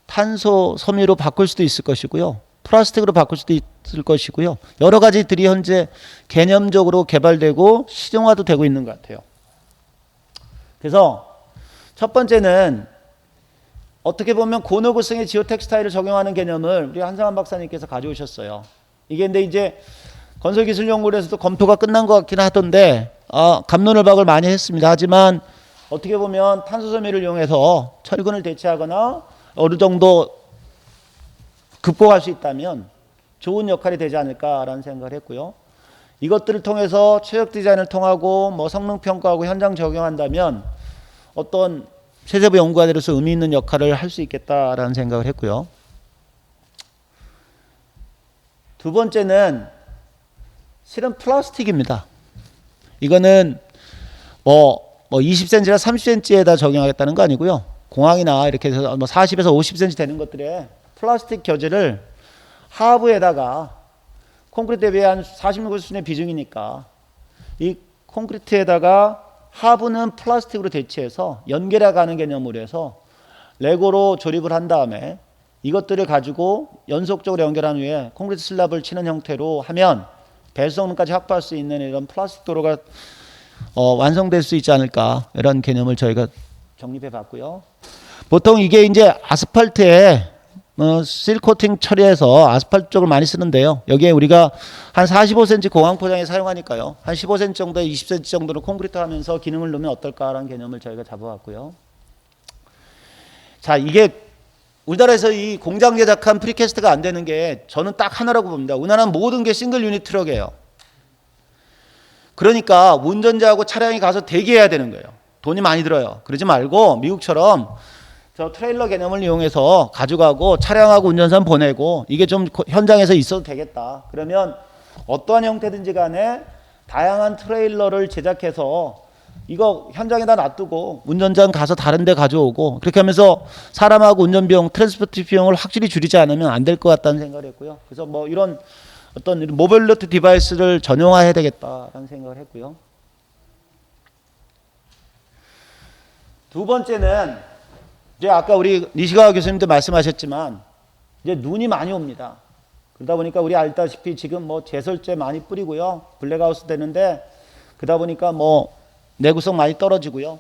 탄소 섬유로 바꿀 수도 있을 것이고요. 플라스틱으로 바꿀 수도 있을 것이고요. 여러 가지들이 현재 개념적으로 개발되고 실용화도 되고 있는 것 같아요. 그래서 첫 번째는 어떻게 보면 고노구성의 지오 텍스타일을 적용하는 개념을 우리 한상환 박사님께서 가져오셨어요. 이게 근데 이제 건설기술연구원에서도 검토가 끝난 것 같긴 하던데 갑론을 박을 많이 했습니다. 하지만 어떻게 보면 탄소섬유를 이용해서 철근을 대체하거나 어느 정도 극복할 수 있다면 좋은 역할이 되지 않을까라는 생각을 했고요. 이것들을 통해서 최적 디자인을 통하고 뭐 성능 평가하고 현장 적용한다면 어떤 세세부 연구가들로서 의미 있는 역할을 할 수 있겠다라는 생각을 했고요. 두 번째는 실은 플라스틱입니다. 이거는 뭐 20cm나 30cm에다 적용하겠다는 거 아니고요. 공항이나 이렇게 해서 뭐 40에서 50cm 되는 것들에 플라스틱 교재를 하부에다가 콘크리트에 비해 한 46% 수준의 비중이니까 이 콘크리트에다가 하부는 플라스틱으로 대체해서 연결해 가는 개념으로 해서 레고로 조립을 한 다음에 이것들을 가지고 연속적으로 연결한 후에 콘크리트 슬랍을 치는 형태로 하면 배수성능까지 확보할 수 있는 이런 플라스틱 도로가 완성될 수 있지 않을까, 이런 개념을 저희가 정립해 봤고요. 보통 이게 이제 아스팔트에 실코팅 처리해서 아스팔트 쪽을 많이 쓰는데요. 여기에 우리가 한 45cm 공항 포장에 사용하니까요. 한 15cm 정도에 20cm 정도로 콘크리트 하면서 기능을 넣으면 어떨까라는 개념을 저희가 잡아왔고요. 자, 이게 우리나라에서 이 공장 제작한 프리캐스트가 안 되는 게 저는 딱 하나라고 봅니다. 우리나라는 모든 게 싱글 유닛 트럭이에요. 그러니까 운전자하고 차량이 가서 대기해야 되는 거예요. 돈이 많이 들어요. 그러지 말고 미국처럼 저 트레일러 개념을 이용해서 가져가고 차량하고 운전사는 보내고 이게 좀 현장에서 있어도 되겠다. 그러면 어떠한 형태든지 간에 다양한 트레일러를 제작해서 이거 현장에다 놔두고 운전자는 가서 다른 데 가져오고 그렇게 하면서 사람하고 운전 비용, 트랜스포트 비용을 확실히 줄이지 않으면 안 될 것 같다는 생각을 했고요. 그래서 뭐 이런 어떤 모빌리티 디바이스를 전용화해야 되겠다라는 생각을 했고요. 두 번째는 이제 아까 우리 니시가와 교수님도 말씀하셨지만 이제 눈이 많이 옵니다. 그러다 보니까 우리 알다시피 지금 뭐 제설제 많이 뿌리고요. 블랙아웃 되는데 그러다 보니까 뭐 내구성 많이 떨어지고요.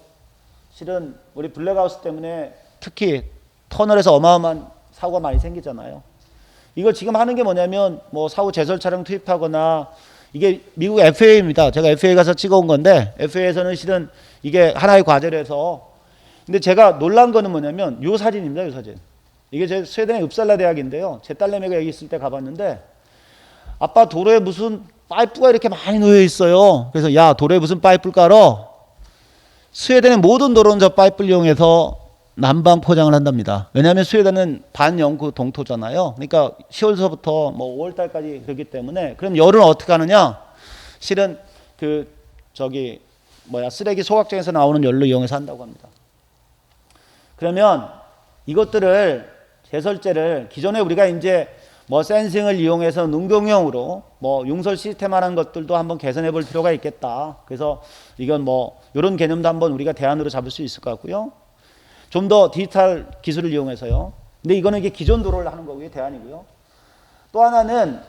실은 우리 블랙아웃 때문에 특히 터널에서 어마어마한 사고가 많이 생기잖아요. 이걸 지금 하는 게 뭐냐면 뭐 사후 제설 차량 투입하거나 이게 미국 FAA입니다. 제가 FAA 가서 찍어온 건데 FAA에서는 실은 이게 하나의 과제라서 근데 제가 놀란 거는 뭐냐면 요 사진입니다. 요 사진. 이게 제 스웨덴의 읍살라 대학인데요. 제 딸내미가 여기 있을 때 가봤는데 아빠 도로에 무슨 파이프가 이렇게 많이 놓여 있어요. 그래서 야 도로에 무슨 파이프를 깔어? 스웨덴의 모든 도로는 저 파이프를 이용해서 난방 포장을 한답니다. 왜냐하면 스웨덴은 반영구 동토잖아요. 그러니까 10월서부터 뭐 5월달까지 그렇기 때문에 그럼 열은 어떻게 하느냐? 실은 그 저기 쓰레기 소각장에서 나오는 열로 이용해서 한다고 합니다. 그러면 이것들을 제설제를 기존에 우리가 이제 뭐 센싱을 이용해서 농경용으로 뭐 융설 시스템화라는 것들도 한번 개선해 볼 필요가 있겠다. 그래서 이건 뭐 이런 개념도 한번 우리가 대안으로 잡을 수 있을 것 같고요. 좀 더 디지털 기술을 이용해서요. 근데 이거는 이게 기존 도로를 하는 거고요. 대안이고요. 또 하나는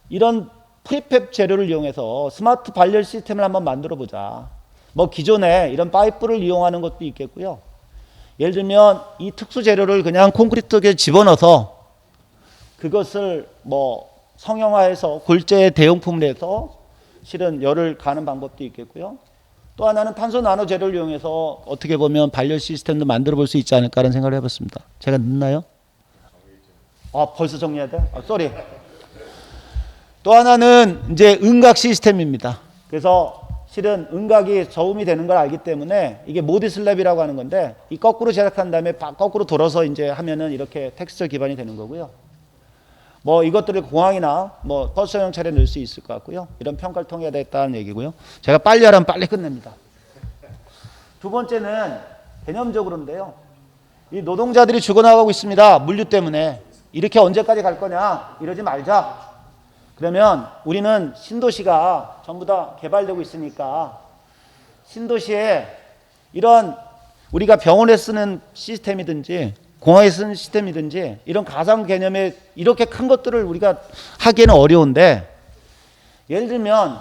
이런 프리팹 재료를 이용해서 스마트 발열 시스템을 한번 만들어 보자. 뭐 기존에 이런 파이프를 이용하는 것도 있겠고요. 예를 들면 이 특수 재료를 그냥 콘크리트에 집어넣어서 그것을 뭐 성형화해서 골재 대용품을 해서 실은 열을 가는 방법도 있겠고요. 또 하나는 탄소 나노 재료를 이용해서 어떻게 보면 발열 시스템도 만들어 볼 수 있지 않을까라는 생각을 해봤습니다. 제가 늦나요? 벌써 정리해야 돼? 쏘리. 또 하나는 이제 응각 시스템입니다. 그래서 실은 응각이 저음이 되는 걸 알기 때문에 이게 모디 슬랩이라고 하는 건데 이 거꾸로 제작한 다음에 거꾸로 돌아서 이제 하면은 이렇게 텍스처 기반이 되는 거고요. 뭐 이것들을 공항이나 뭐 버스용 차례에 넣을 수 있을 것 같고요. 이런 평가를 통해야 되겠다는 얘기고요. 제가 빨리 하라면 빨리 끝냅니다. 두 번째는 개념적으로인데요. 이 노동자들이 죽어나가고 있습니다. 물류 때문에. 이렇게 언제까지 갈 거냐? 이러지 말자. 그러면 우리는 신도시가 전부 다 개발되고 있으니까 신도시에 이런 우리가 병원에 쓰는 시스템이든지 공항에 쓰는 시스템이든지 이런 가상 개념의 이렇게 큰 것들을 우리가 하기에는 어려운데 예를 들면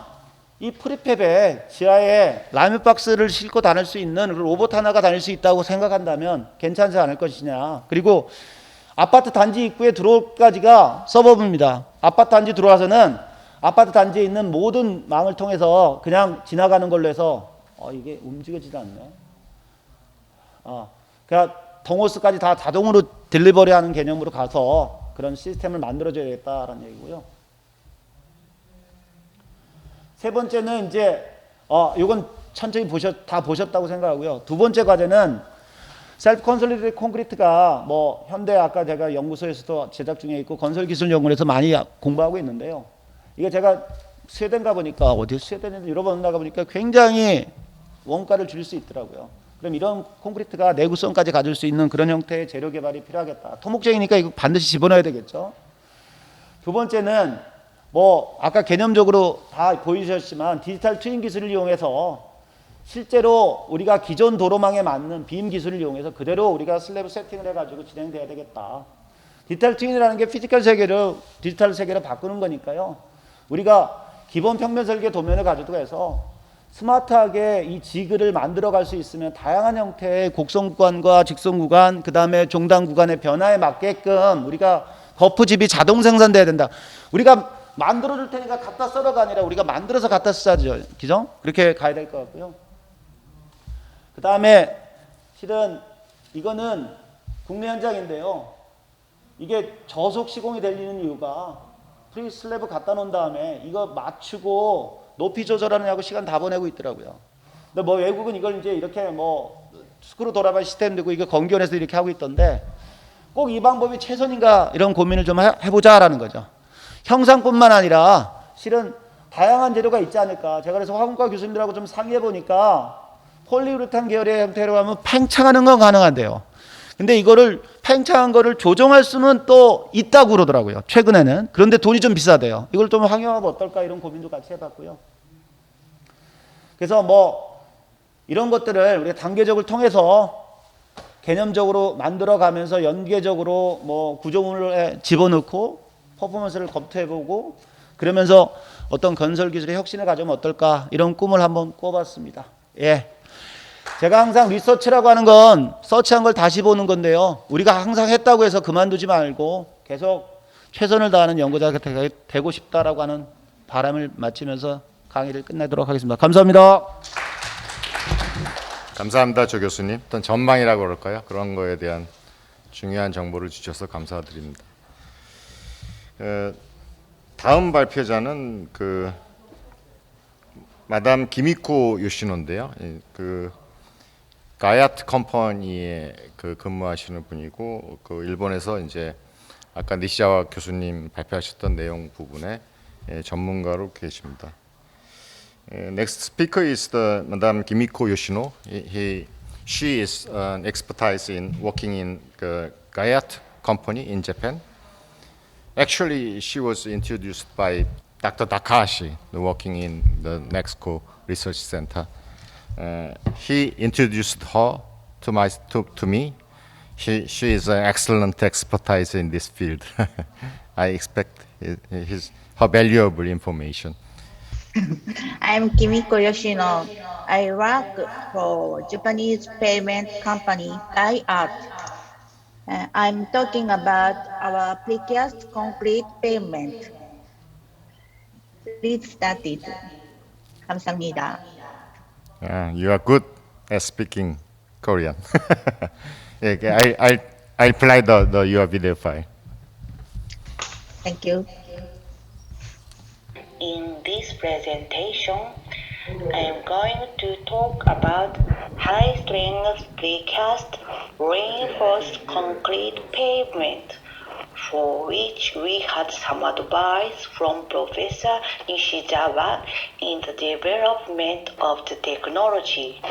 이 프리팹에 지하에 라면 박스를 싣고 다닐 수 있는 로봇 하나가 다닐 수 있다고 생각한다면 괜찮지 않을 것이냐. 그리고 아파트 단지 입구에 들어올까지가 서버브입니다. 아파트 단지 들어와서는 아파트 단지에 있는 모든 망을 통해서 그냥 지나가는 걸로 해서 이게 움직여지지 않네. 그러니까 동호스까지 다 자동으로 딜리버리하는 개념으로 가서 그런 시스템을 만들어줘야겠다라는 얘기고요. 세 번째는 이제 이건 천천히 다 보셨다고 생각하고요. 두 번째 과제는 셀프 컨솔리데이트 콘크리트가 뭐 현대 아까 제가 연구소에서도 제작 중에 있고 건설기술연구원에서 많이 공부하고 있는데요. 이게 제가 스웨덴 가보니까 스웨덴에서 유럽 나가보니까 굉장히 원가를 줄일 수 있더라고요. 그럼 이런 콘크리트가 내구성까지 가질 수 있는 그런 형태의 재료 개발이 필요하겠다. 토목쟁이니까 이거 반드시 집어넣어야 되겠죠. 두 번째는 뭐 아까 개념적으로 다 보이셨지만 디지털 트윈 기술을 이용해서 실제로 우리가 기존 도로망에 맞는 빔 기술을 이용해서 그대로 우리가 슬래브 세팅을 해가지고 진행돼야 되겠다. 디지털 트윈이라는 게 피지컬 세계를 디지털 세계로 바꾸는 거니까요. 우리가 기본 평면 설계 도면을 가지고 해서 스마트하게 이 지그를 만들어 갈 수 있으면 다양한 형태의 곡선 구간과 직선 구간, 그 다음에 종단 구간의 변화에 맞게끔 우리가 거푸집이 자동 생산돼야 된다. 우리가 만들어 줄 테니까 갖다 썰어가 아니라 우리가 만들어서 갖다 쓰자죠. 그죠? 그렇게 가야 될 것 같고요. 그 다음에 실은 이거는 국내 현장인데요. 이게 저속 시공이 되는 이유가 프리 슬래브 갖다 놓은 다음에 이거 맞추고 높이 조절하느냐고 시간 다 보내고 있더라고요. 근데 뭐 외국은 이걸 이제 이렇게 뭐 스크루 돌아발 시스템 되고 이거 건견해서 이렇게 하고 있던데 꼭 이 방법이 최선인가 이런 고민을 좀 해보자라는 거죠. 형상뿐만 아니라 실은 다양한 재료가 있지 않을까. 제가 그래서 화공과 교수님들하고 좀 상의해 보니까 폴리우레탄 계열의 형태로 하면 팽창하는 건 가능한데요. 근데 이거를 팽창한 거를 조정할 수는 또 있다고 그러더라고요. 최근에는. 그런데 돈이 좀 비싸대요. 이걸 좀 활용하면 어떨까 이런 고민도 같이 해봤고요. 그래서 뭐 이런 것들을 우리가 단계적으로 통해서 개념적으로 만들어가면서 연계적으로 뭐 구조물에 집어넣고 퍼포먼스를 검토해보고 그러면서 어떤 건설 기술의 혁신을 가져오면 어떨까 이런 꿈을 한번 꿔봤습니다. 예. 제가 항상 리서치라고 하는 건 서치한 걸 다시 보는 건데요. 우리가 항상 했다고 해서 그만두지 말고 계속 최선을 다하는 연구자가 되고 싶다라고 하는 바람을 마치면서 강의를 끝내도록 하겠습니다. 감사합니다. 감사합니다, 조 교수님. 어떤 전망이라고 그럴까요? 그런 거에 대한 중요한 정보를 주셔서 감사드립니다. 다음 발표자는 그 마담 기미코 요시노인데요. 그 가야트 컴퍼니에 그 근무하시는 분이고 그 일본에서 이제 아까 니시자와 교수님 발표하셨던 내용 부분에 전문가로 계십니다. Next speaker is the Madame Kimiko Yoshino. She is an expertise in working in the Gayat company in Japan. Actually, she was introduced by Dr. Takahashi, working in the Nexco Research Center. He introduced her to me. She is an excellent expertise in this field. I expect her valuable information. I'm Kimiko Yoshino. I work for Japanese payment company Gayat. I'm talking about our precast concrete pavement. Please start it. 감사합니다. You are good at speaking Korean. I'll play your video file. Thank you. In this presentation, I am going to talk about high-strength precast reinforced concrete pavement, for which we had some advice from Professor Nishizawa in the development of the technology.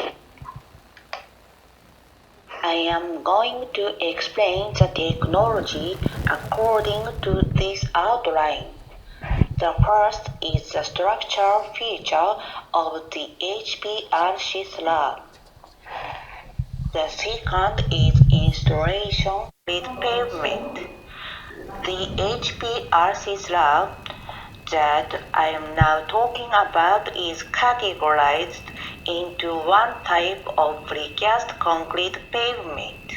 I am going to explain the technology according to this outline. The first is the structural feature of the HPRC slab. The second is installation with pavement. The HPRC slab that I am now talking about is categorized into one type of precast concrete pavement.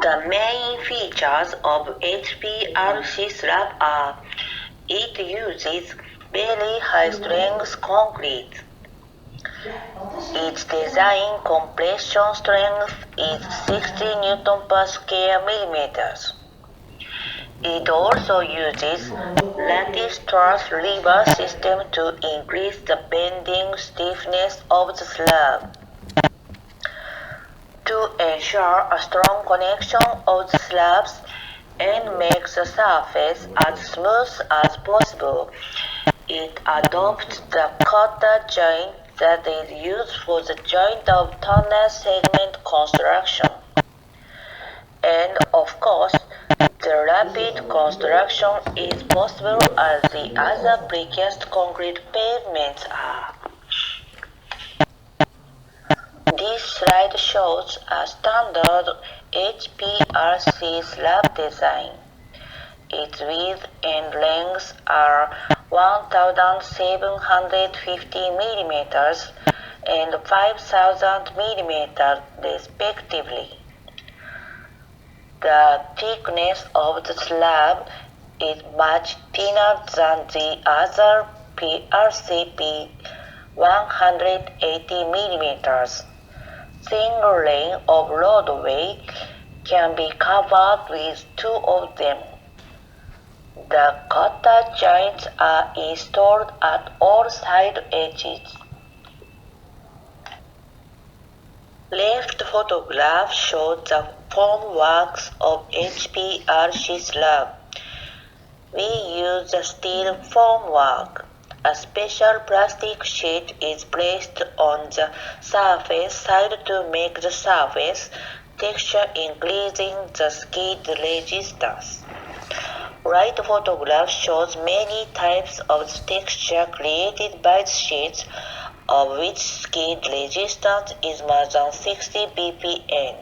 The main features of HPRC slab are it uses very high-strength concrete. Its design compression strength is 60 Newton per square millimeters. It also uses lattice truss lever system to increase the bending stiffness of the slab. To ensure a strong connection of the slabs and make the surface as smooth as possible, it adopts the cutter joint that is used for the joint of tunnel segment construction. And of course, the rapid construction is possible as the other precast concrete pavements are. This slide shows a standard HPRC slab design. Its width and length are 1,750 millimeters and 5,000 millimeters respectively. The thickness of the slab is much thinner than the other PRCP, 180 millimeters. Single lane of roadway can be covered with two of them. The cutter joints are installed at all side edges. Left photograph shows the formworks of HPRC slab. We use the steel formwork. a special plastic sheet is placed on the surface side to make the surface texture, increasing the skid resistance. Right photograph shows many types of texture created by the sheets, of which skid resistance is more than 60 ppm.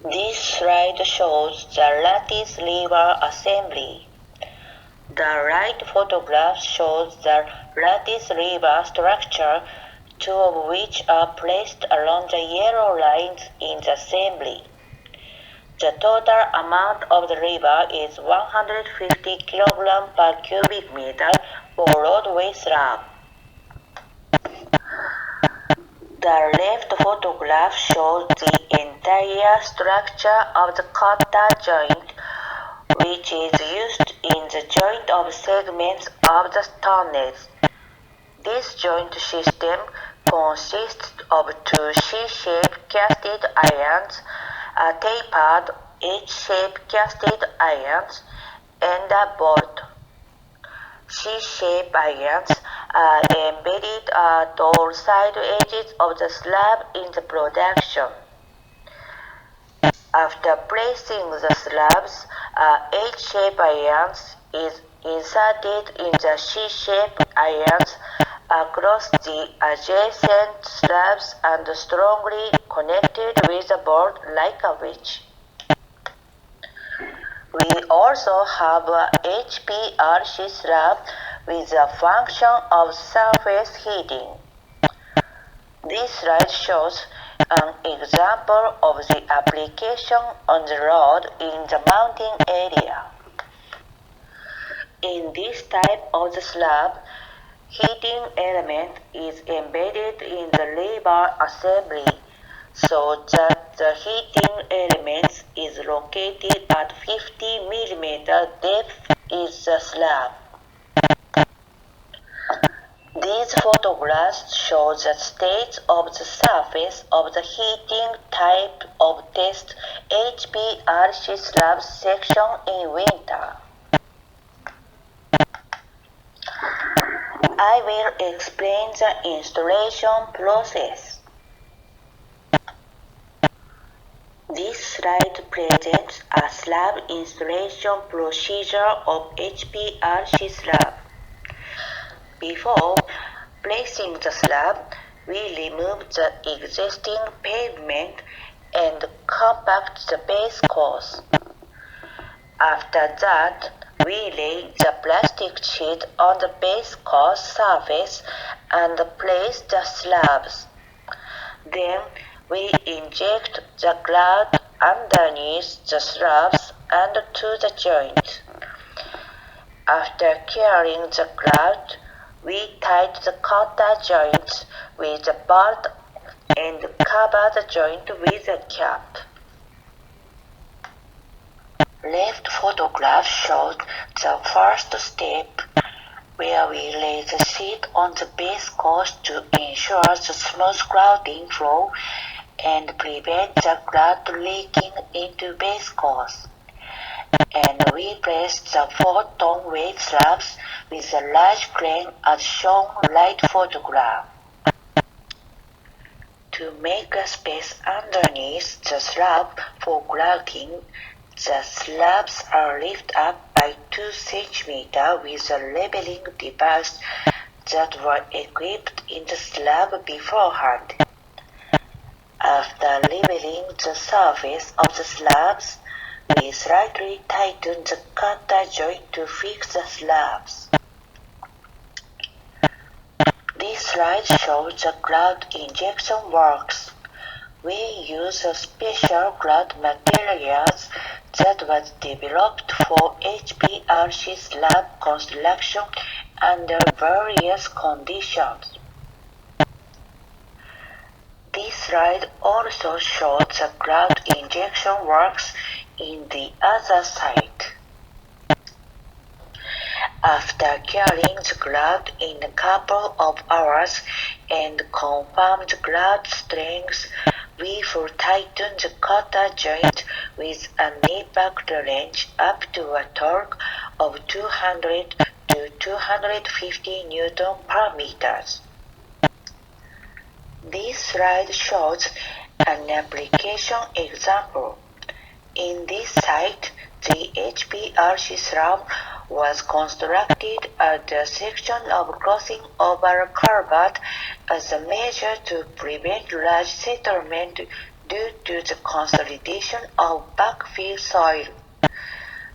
This slide shows the lattice lever assembly. The right photograph shows the lattice lever structure, two of which are placed along the yellow lines in the assembly. The total amount of the lever is 150 kg per cubic meter for roadway slab. The left photograph shows the entire structure of the cutter joint, which is used in the joint of segments of the tunnels. This joint system consists of two C-shaped casted irons, a tapered H-shaped casted irons, and a bolt. C-shaped irons are embedded at all side edges of the slab in the production. After placing the slabs, H-shaped irons is inserted in the C-shaped irons across the adjacent slabs and strongly connected with a bolt like a wedge. We also have a HPRC slab with a function of surface heating. This slide shows an example of the application on the road in the mountain area. In this type of the slab, heating element is embedded in the lever assembly, so that the heating element is located at 50 mm depth in the slab. These photographs show the state of the surface of the heating type of test HPRC slab section in winter. I will explain the installation process. This slide presents a slab installation procedure of HPRC slab. Before placing the slab, we remove the existing pavement and compact the base course. After that, we lay the plastic sheet on the base course surface and place the slabs. Then we inject the grout underneath the slabs and to the joint. After curing the grout, we tied the cutter joints with a bolt and cover the joint with a cap. Left photograph shows the first step, where we lay the sheet on the base course to ensure the smooth grouting flow and prevent the grout leaking into base course. And we place the 4-ton weight slabs with a large crane as shown right photograph. To make a space underneath the slab for grouting, the slabs are lifted up by 2 cm with a leveling device that were equipped in the slab beforehand. After leveling the surface of the slabs, we slightly tighten the cutter joint to fix the slabs. This slide shows the grout injection works. We use a special grout materials that was developed for HPRC slab construction under various conditions. This slide also shows the grout injection works in the other side. After curing the grout in a couple of hours and confirm the grout strength, we will tighten the cutter joint with an impact wrench up to a torque of 200 to to 250 Newton per meters. This slide shows an application example. In this site, the HPRC slab was constructed at the section of crossing over a culvert as a measure to prevent large settlement due to the consolidation of backfill soil.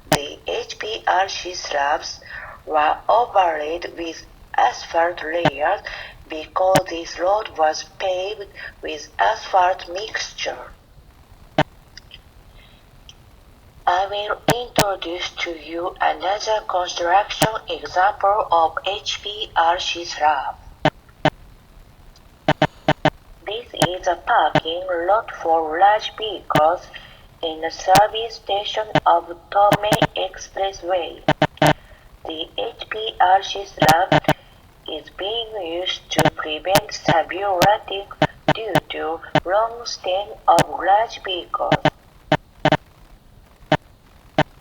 The HPRC slabs were overlaid with asphalt layers because this road was paved with asphalt mixture. I will introduce to you another construction example of HPRC slab. This is a parking lot for large vehicles in the service station of Tome Expressway. The HPRC slab is being used to prevent severe rutting due to long stay of large vehicles.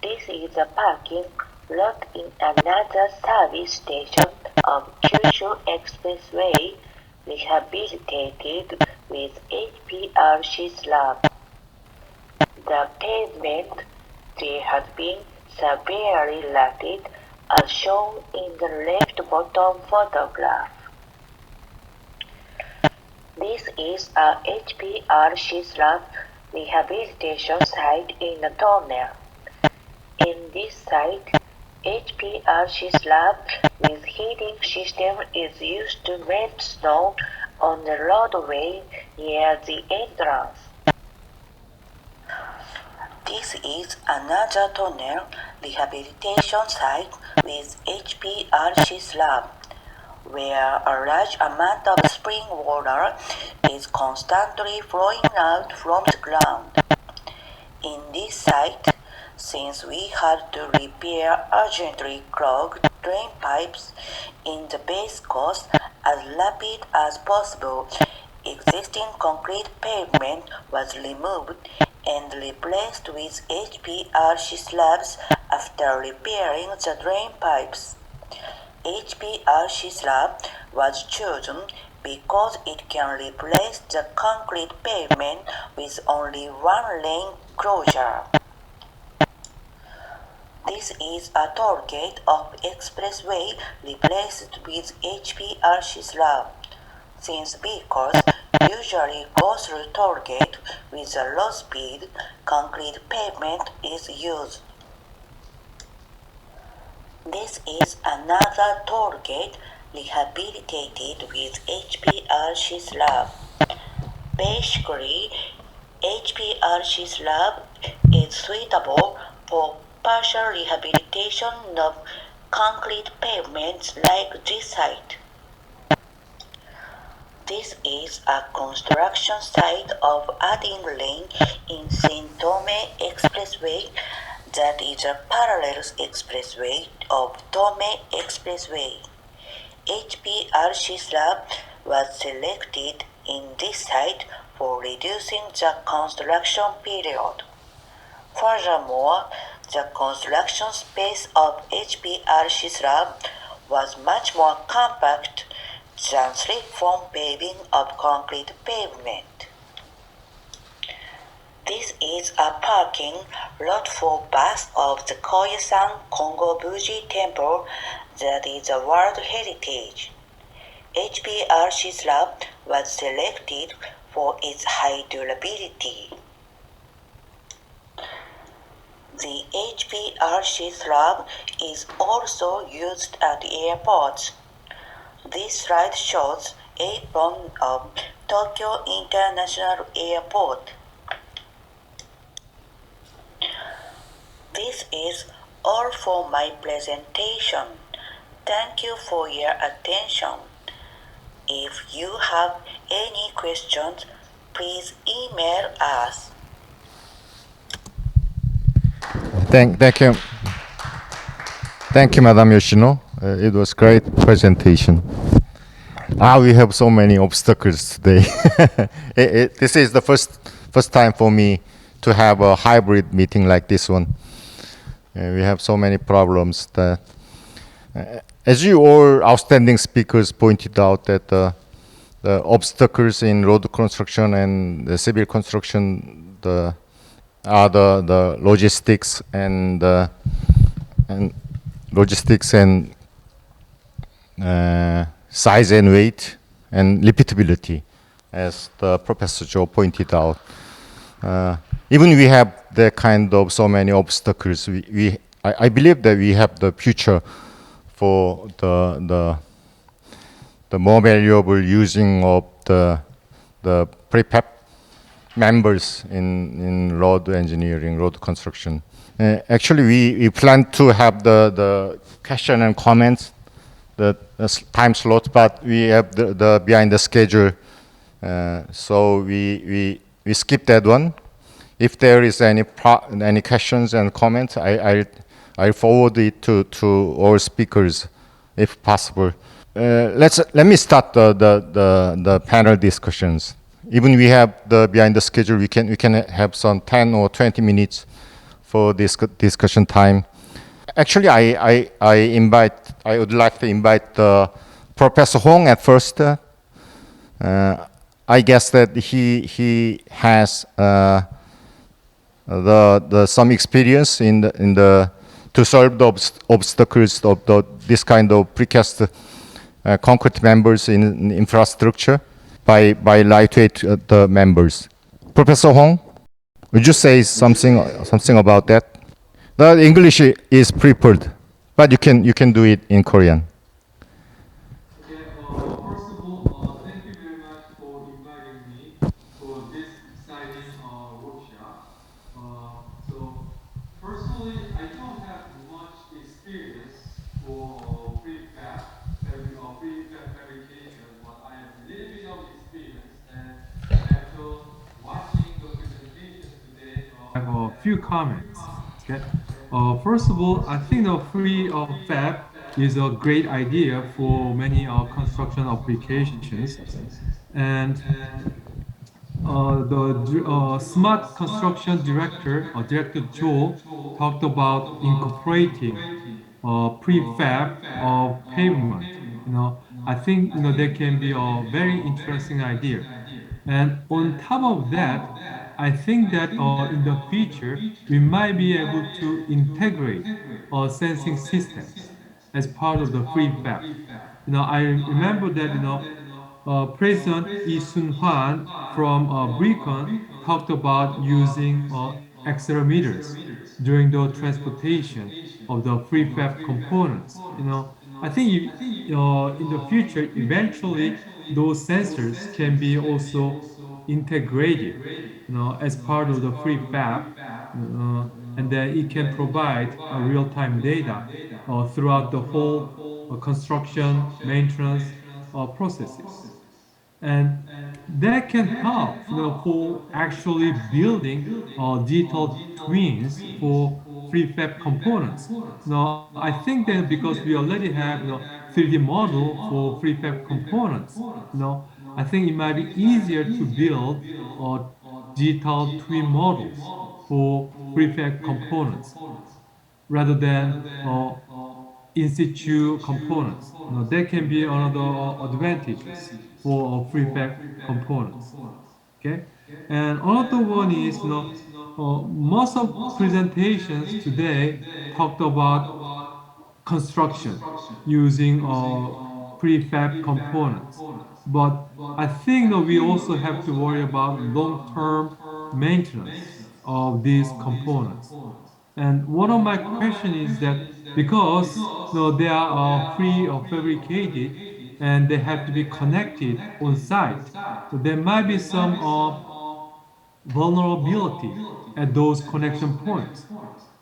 This is a parking lot in another service station of Kyushu Expressway rehabilitated with HPRC slab. The pavement there has been severely rutted as shown in the left bottom photograph. This is a HPRC slab rehabilitation site in the tunnel. In this site, HPRC slab with heating system is used to melt snow on the roadway near the entrance. This is another tunnel rehabilitation site with HPRC slab, where a large amount of spring water is constantly flowing out from the ground. In this site, since we had to repair urgently clogged drain pipes in the base course as rapid as possible, existing concrete pavement was removed and replaced with HPRC slabs after repairing the drain pipes. HPRC slab was chosen because it can replace the concrete pavement with only one lane closure. This is a toll gate of expressway replaced with HPRC slab. Since vehicles usually go through toll gate with a low speed, concrete pavement is used. This is another toll gate rehabilitated with HPRC slab. Basically, HPRC slab is suitable for partial rehabilitation of concrete pavements like this site. This is a construction site of adding lane in Shin-Tome Expressway that is a parallel expressway of Tome Expressway. HPRC slab was selected in this site for reducing the construction period. Furthermore, the construction space of HPRC slab was much more compact than slip-form paving of concrete pavement. This is a parking lot for bus of the Koyasan Kongo-Buji Temple that is a World Heritage. HPRC slab was selected for its high durability. The HPRC slab is also used at airports. This slide shows apron of Tokyo International Airport. This is all for my presentation. Thank you for your attention. If you have any questions, please email us. Thank you. Thank you, Madam Yoshino. It was great presentation. We have so many obstacles today. This is the first time for me to have a hybrid meeting like this one. We have so many problems that as you all outstanding speakers pointed out that the obstacles in road construction and the civil construction are the logistics and size and weight and repeatability, as the Professor Joe pointed out. Even we have that kind of so many obstacles. I believe that we have the future for the more valuable using of the prefab members in road engineering, road construction. Actually, we plan to have the question and comments, the time slot, but we have the behind the schedule, so we skip that one. If there is any questions and comments, I'll forward it to all speakers, if possible. Let me start the panel discussions. Even we have the behind the schedule, we can have some 10 or 20 minutes for this discussion time. Actually, I would like to invite Professor Hong at first. I guess that he has some experience to solve the obstacles of this kind of precast concrete members in infrastructure by lightweight the members. Professor Hong, would you say something about that? The English is preferred, but you can do it in Korean. Okay, first of all, thank you very much for inviting me for this exciting workshop. So, personally, I don't have much experience for prefab fabrication, but I have a little bit of experience, and after watching the presentation today, I have a few comments. Okay. First of all, I think the free fab is a great idea for many construction applications, and the smart construction director, Director Joe, talked about incorporating prefab of pavement. I think that can be a very interesting idea. And on top of that, I think that in the future we might be able to integrate sensing systems as part of the prefab. I remember that President Lee Sun-hwan from Bricon talked about using accelerometers during the transportation of the prefab components. I think in the future, eventually, those sensors can be also integrated, as part of the prefab, and then it can provide real-time data throughout the whole construction, maintenance processes. And that can help for actually building digital twins for prefab components. Now, I think that because we already have 3D model for prefab components, I think it might be easier to build digital twin models for prefab components rather than in situ components. That can be another advantages for prefab components. Okay, and another one is most of presentations today talked about construction using prefab components, but I think we also have to worry about long-term maintenance of these components. And one of my questions is that because they are pre-fabricated and they have to be connected on site, so there might be some vulnerability at those connection points.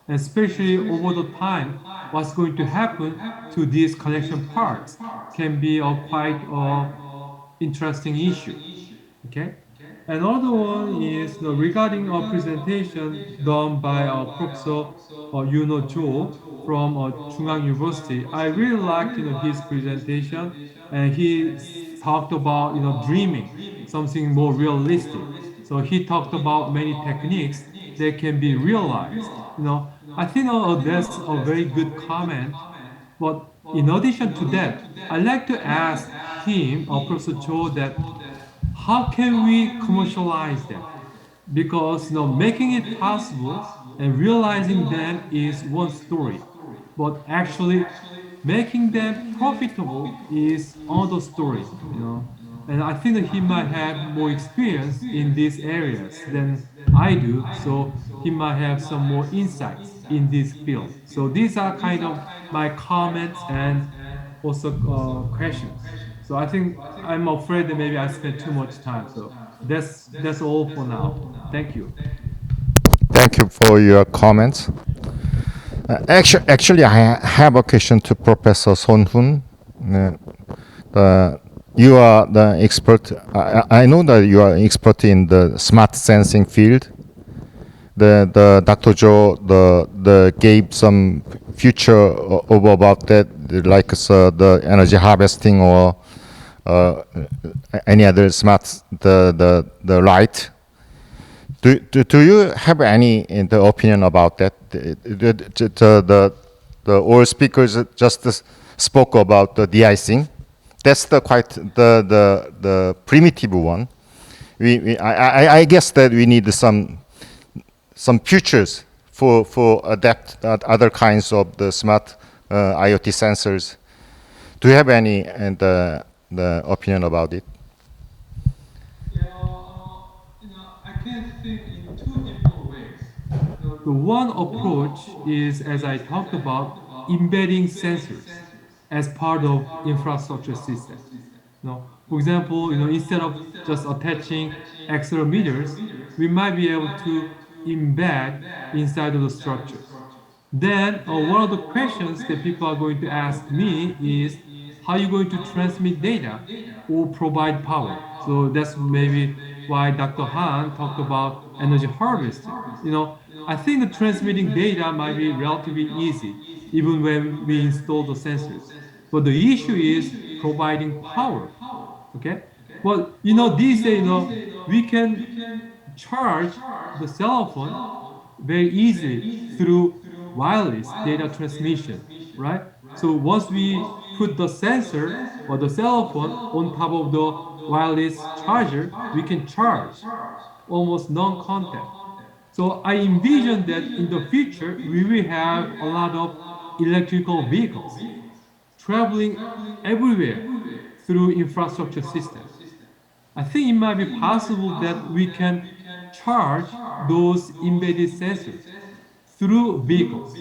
Especially over the time, what's going to happen to these connection parts can be a quite interesting issue. Okay. Another one is regarding a presentation done by Professor Yuno Jo from Chungang University. I really liked his presentation, and he talked about dreaming something more realistic. So he talked about many techniques that can be realized. I think that's a very good comment. But in addition to that, I'd like to ask him, Professor Cho, that how can we commercialize that? Because making it possible and realizing them is one story, but actually making them profitable is another story. And I think that he might have more experience in these areas than I do, so he might have some more insights in this field. So these are kind of my comments and also questions. So I think I'm afraid that maybe I spent too much time. So that's all for now. Thank you. Thank you for your comments. Actually, I have a question to Professor Son Hoon. You are the expert. I know that you are expert in the smart sensing field. The Dr. Zhou gave some future over about that, like the energy harvesting or any other smart the light. Do you have any opinion about that? The all speakers just spoke about the de-icing. That's the primitive one. I guess that we need some futures for adapt other kinds of the smart IoT sensors. Do you have any the opinion about it? I can think in two different ways. The one approach is, as I talked about, embedding sensors as part of infrastructure systems. For example, instead of just attaching accelerometers, we might be able to embed inside of the structure. Then one of the questions that people are going to ask me is, how are you going to transmit data or provide power? So that's maybe why Dr. Han talked about energy harvesting. I think the transmitting data might be relatively easy, even when we install the sensors. But the issue is providing power. Okay? Well, these days, we can charge the cell phone very easily through wireless data transmission, right? So once we put the sensor or the cell phone on top of the wireless charger, we can charge almost non-contact. So I envision that in the future, we will have a lot of electrical vehicles traveling everywhere through infrastructure systems. I think it might be possible that we can charge those embedded sensors through vehicles.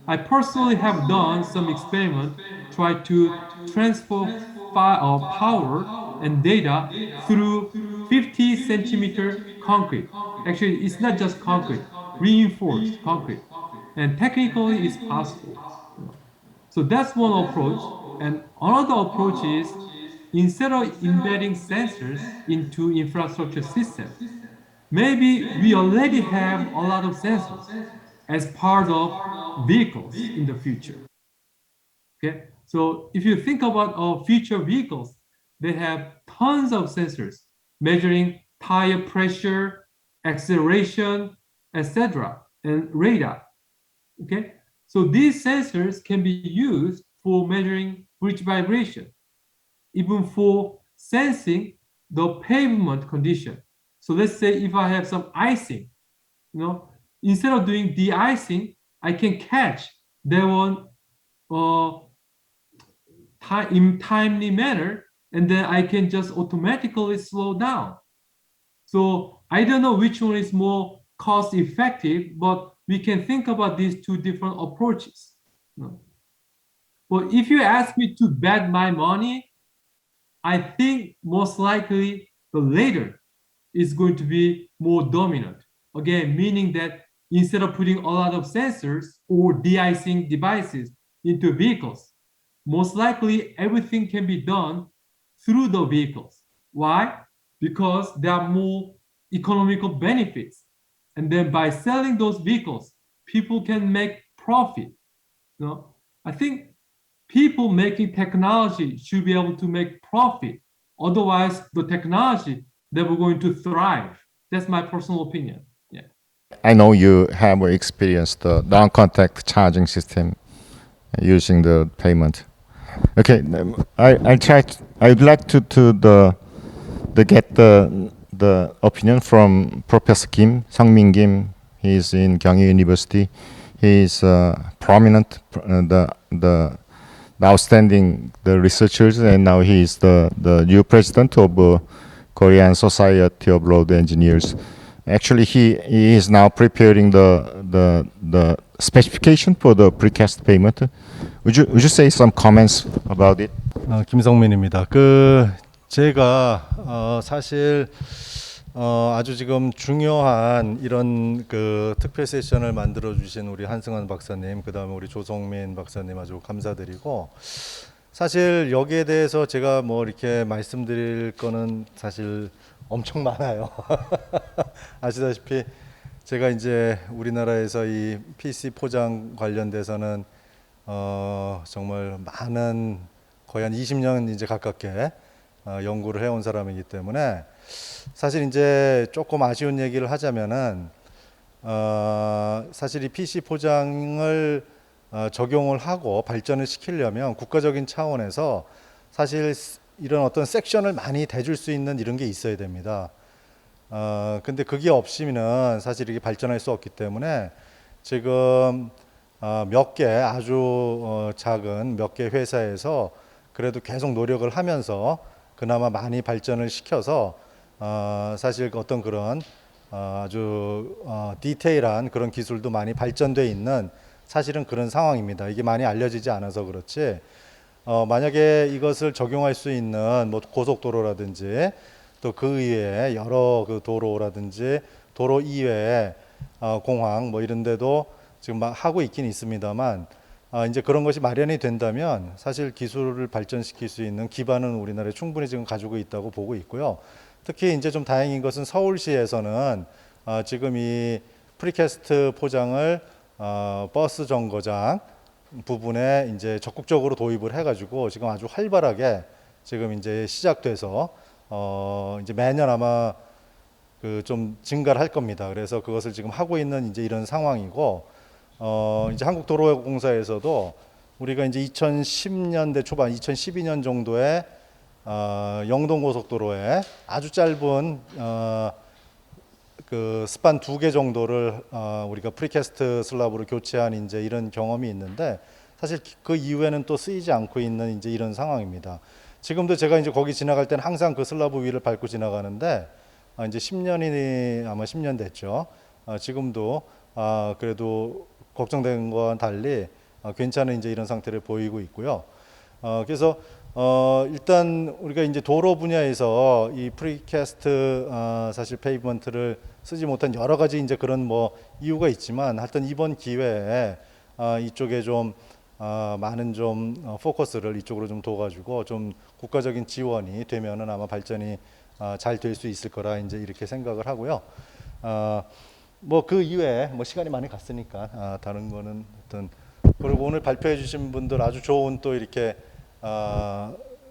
I personally have done some experiment, try to transfer power and data through 50 centimeter concrete. Actually, it's not just concrete, reinforced concrete. And technically, it's possible. So that's one approach. And another approach is, instead of embedding sensors into infrastructure systems, maybe we already have a lot of sensors as part of vehicles in the future. Okay, so if you think about our future vehicles, they have tons of sensors measuring tire pressure, acceleration, etc., and radar. Okay, so these sensors can be used for measuring bridge vibration, even for sensing the pavement condition. So let's say if I have some icing, instead of doing de-icing, I can catch that one in timely manner, and then I can just automatically slow down. So I don't know which one is more cost effective, but we can think about these two different approaches. But if you ask me to bet my money, I think most likely the later is going to be more dominant. Again, meaning that instead of putting a lot of sensors or de-icing devices into vehicles, most likely everything can be done through the vehicles. Why? Because there are more economical benefits. And then by selling those vehicles, people can make profit. I think people making technology should be able to make profit. Otherwise, the technology never going to thrive. That's my personal opinion. Yeah. I know you have experienced the non-contact charging system using the payment. Okay, I'll try. I'd like to get the opinion from Professor Kim, Sung-min Kim. He's in Gyeonggi University. He's prominent, the outstanding the researchers, and now he's the new president of Korean Society of Road Engineers. Actually, he is now preparing the specification for the precast payment. Would you say some comments about it? 김성민입니다. 제가 사실 아주 지금 중요한 이런 특별 세션을 만들어 주신 우리 한승환 박사님, 그다음에 우리 조성민 박사님 아주 감사드리고, 사실 여기에 대해서 제가 뭐 이렇게 말씀드릴 거는 사실 엄청 많아요. 아시다시피 제가 이제 우리나라에서 이 PC 포장 관련돼서는 정말 많은, 거의 한 20년 이제 가깝게 연구를 해온 사람이기 때문에, 사실 이제 조금 아쉬운 얘기를 하자면은 사실 이 PC 포장을 적용을 하고 발전을 시키려면 국가적인 차원에서 사실 이런 어떤 섹션을 많이 대줄 수 있는 이런 게 있어야 됩니다. 근데 그게 없이는 사실 이게 발전할 수 없기 때문에 지금 몇 개 아주 작은 몇 개 회사에서 그래도 계속 노력을 하면서 그나마 많이 발전을 시켜서 사실 어떤 그런 아주 디테일한 그런 기술도 많이 발전돼 있는 사실은 그런 상황입니다. 이게 많이 알려지지 않아서 그렇지, 만약에 이것을 적용할 수 있는 뭐 고속도로라든지 또 그 이외에 여러 그 도로라든지 도로 이외에 공항 뭐 이런 데도 지금 하고 있긴 있습니다만, 이제 그런 것이 마련이 된다면 사실 기술을 발전시킬 수 있는 기반은 우리나라에 충분히 지금 가지고 있다고 보고 있고요. 특히 이제 좀 다행인 것은 서울시에서는 지금 이 프리캐스트 포장을 버스 정거장 부분에 이제 적극적으로 도입을 해가지고 지금 아주 활발하게 지금 이제 시작돼서 이제 매년 아마 좀 증가를 할 겁니다. 그래서 그것을 지금 하고 있는 이제 이런 상황이고, 이제 한국도로공사에서도 우리가 이제 2010년대 초반, 2012년 정도에 영동고속도로에 아주 짧은 스판 2개 정도를 우리가 프리캐스트 슬랍으로 교체한 이제 이런 경험이 있는데, 사실 그 이후에는 또 쓰이지 않고 있는 이제 이런 상황입니다. 지금도 제가 이제 거기 지나갈 때는 항상 그 슬라브 위를 밟고 지나가는데, 이제 10년이 아마 10년 됐죠. 지금도 그래도 걱정된 거와는 달리 괜찮은 이제 이런 상태를 보이고 있고요. 그래서 일단 우리가 이제 도로 분야에서 이 프리캐스트 사실 페이먼트를 쓰지 못한 여러 가지 이제 그런 뭐 이유가 있지만, 하여튼 이번 기회에 이쪽에 좀 많은 좀 포커스를 이쪽으로 좀 둬가지고 좀 국가적인 지원이 되면은 아마 발전이 잘 될 수 있을 거라 이제 이렇게 생각을 하고요. 뭐 그 이외에 뭐 시간이 많이 갔으니까 다른 거는 어떤, 그리고 오늘 발표해 주신 분들 아주 좋은 또 이렇게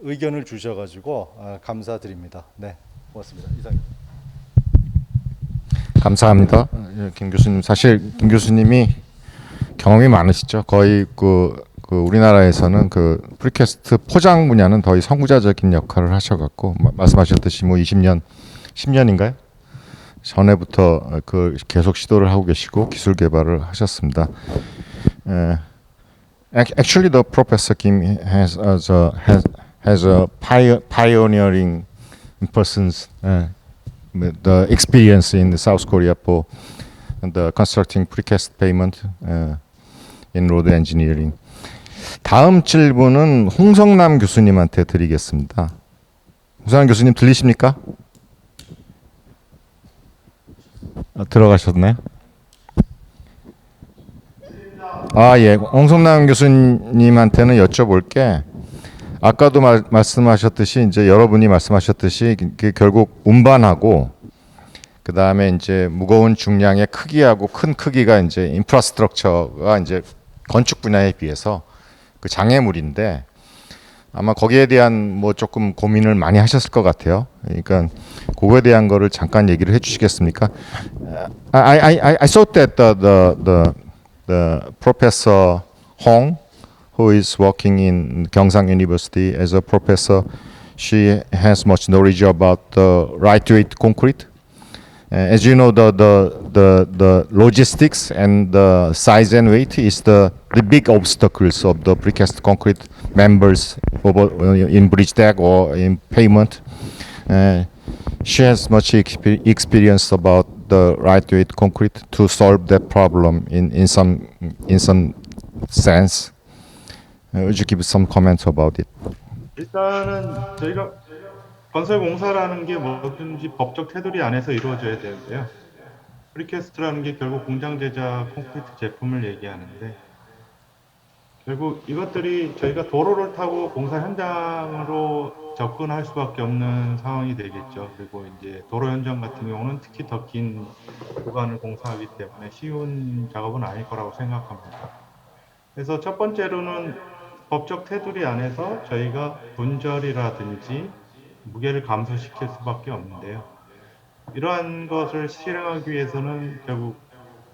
의견을 주셔가지고 감사드립니다. 네, 고맙습니다. 이상입니다. 감사합니다. 김 교수님, 사실 김 교수님이 경험이 많으시죠. 거의 우리나라에서는 그 프리캐스트 포장 분야는 거의 선구자적인 역할을 하셔갖고, 말씀하셨듯이 뭐 10년인가요? 전에부터 계속 시도를 하고 계시고 기술 개발을 하셨습니다. Actually, the Professor Kim has a pioneering person's the experience in South Korea for the constructing precast pavement in road engineering. 다음 질문은 홍성남 교수님한테 드리겠습니다. 홍성남 교수님 들리십니까? 들어가셨나요? 예. 홍성남 교수님한테는 여쭤볼 게, 아까도 말씀하셨듯이 이제 여러분이 말씀하셨듯이 결국 운반하고 그 다음에 이제 무거운 중량의 크기하고 큰 크기가 이제 인프라스트럭처가 이제 건축 분야에 비해서 그 장애물인데, 아마 거기에 대한 뭐 조금 고민을 많이 하셨을 것 같아요. 그러니까 그거에 대한 거를 잠깐 얘기를 해주시겠습니까? I thought that the Professor Hong who is working in Gyeongsang University as a professor. She has much knowledge about the lightweight concrete. As you know, the logistics and the size and weight is the big obstacles of the precast concrete members in bridge deck or in pavement. She has much experience about the lightweight concrete to solve that problem in some sense. Would you give some comments about it? 일단은 저희가 건설 공사라는 게 뭐든지 법적 테두리 안에서 이루어져야 되는데요. 프리캐스트라는 게 결국 공장 제작 콘크리트 제품을 얘기하는데 결국 이것들이 저희가 도로를 타고 공사 현장으로 접근할 수밖에 없는 상황이 되겠죠. 그리고 이제 도로 현장 같은 경우는 특히 더 긴 구간을 공사하기 때문에 쉬운 작업은 아닐 거라고 생각합니다. 그래서 첫 번째로는 법적 테두리 안에서 저희가 분절이라든지 무게를 감소시킬 수밖에 없는데요. 이러한 것을 실행하기 위해서는 결국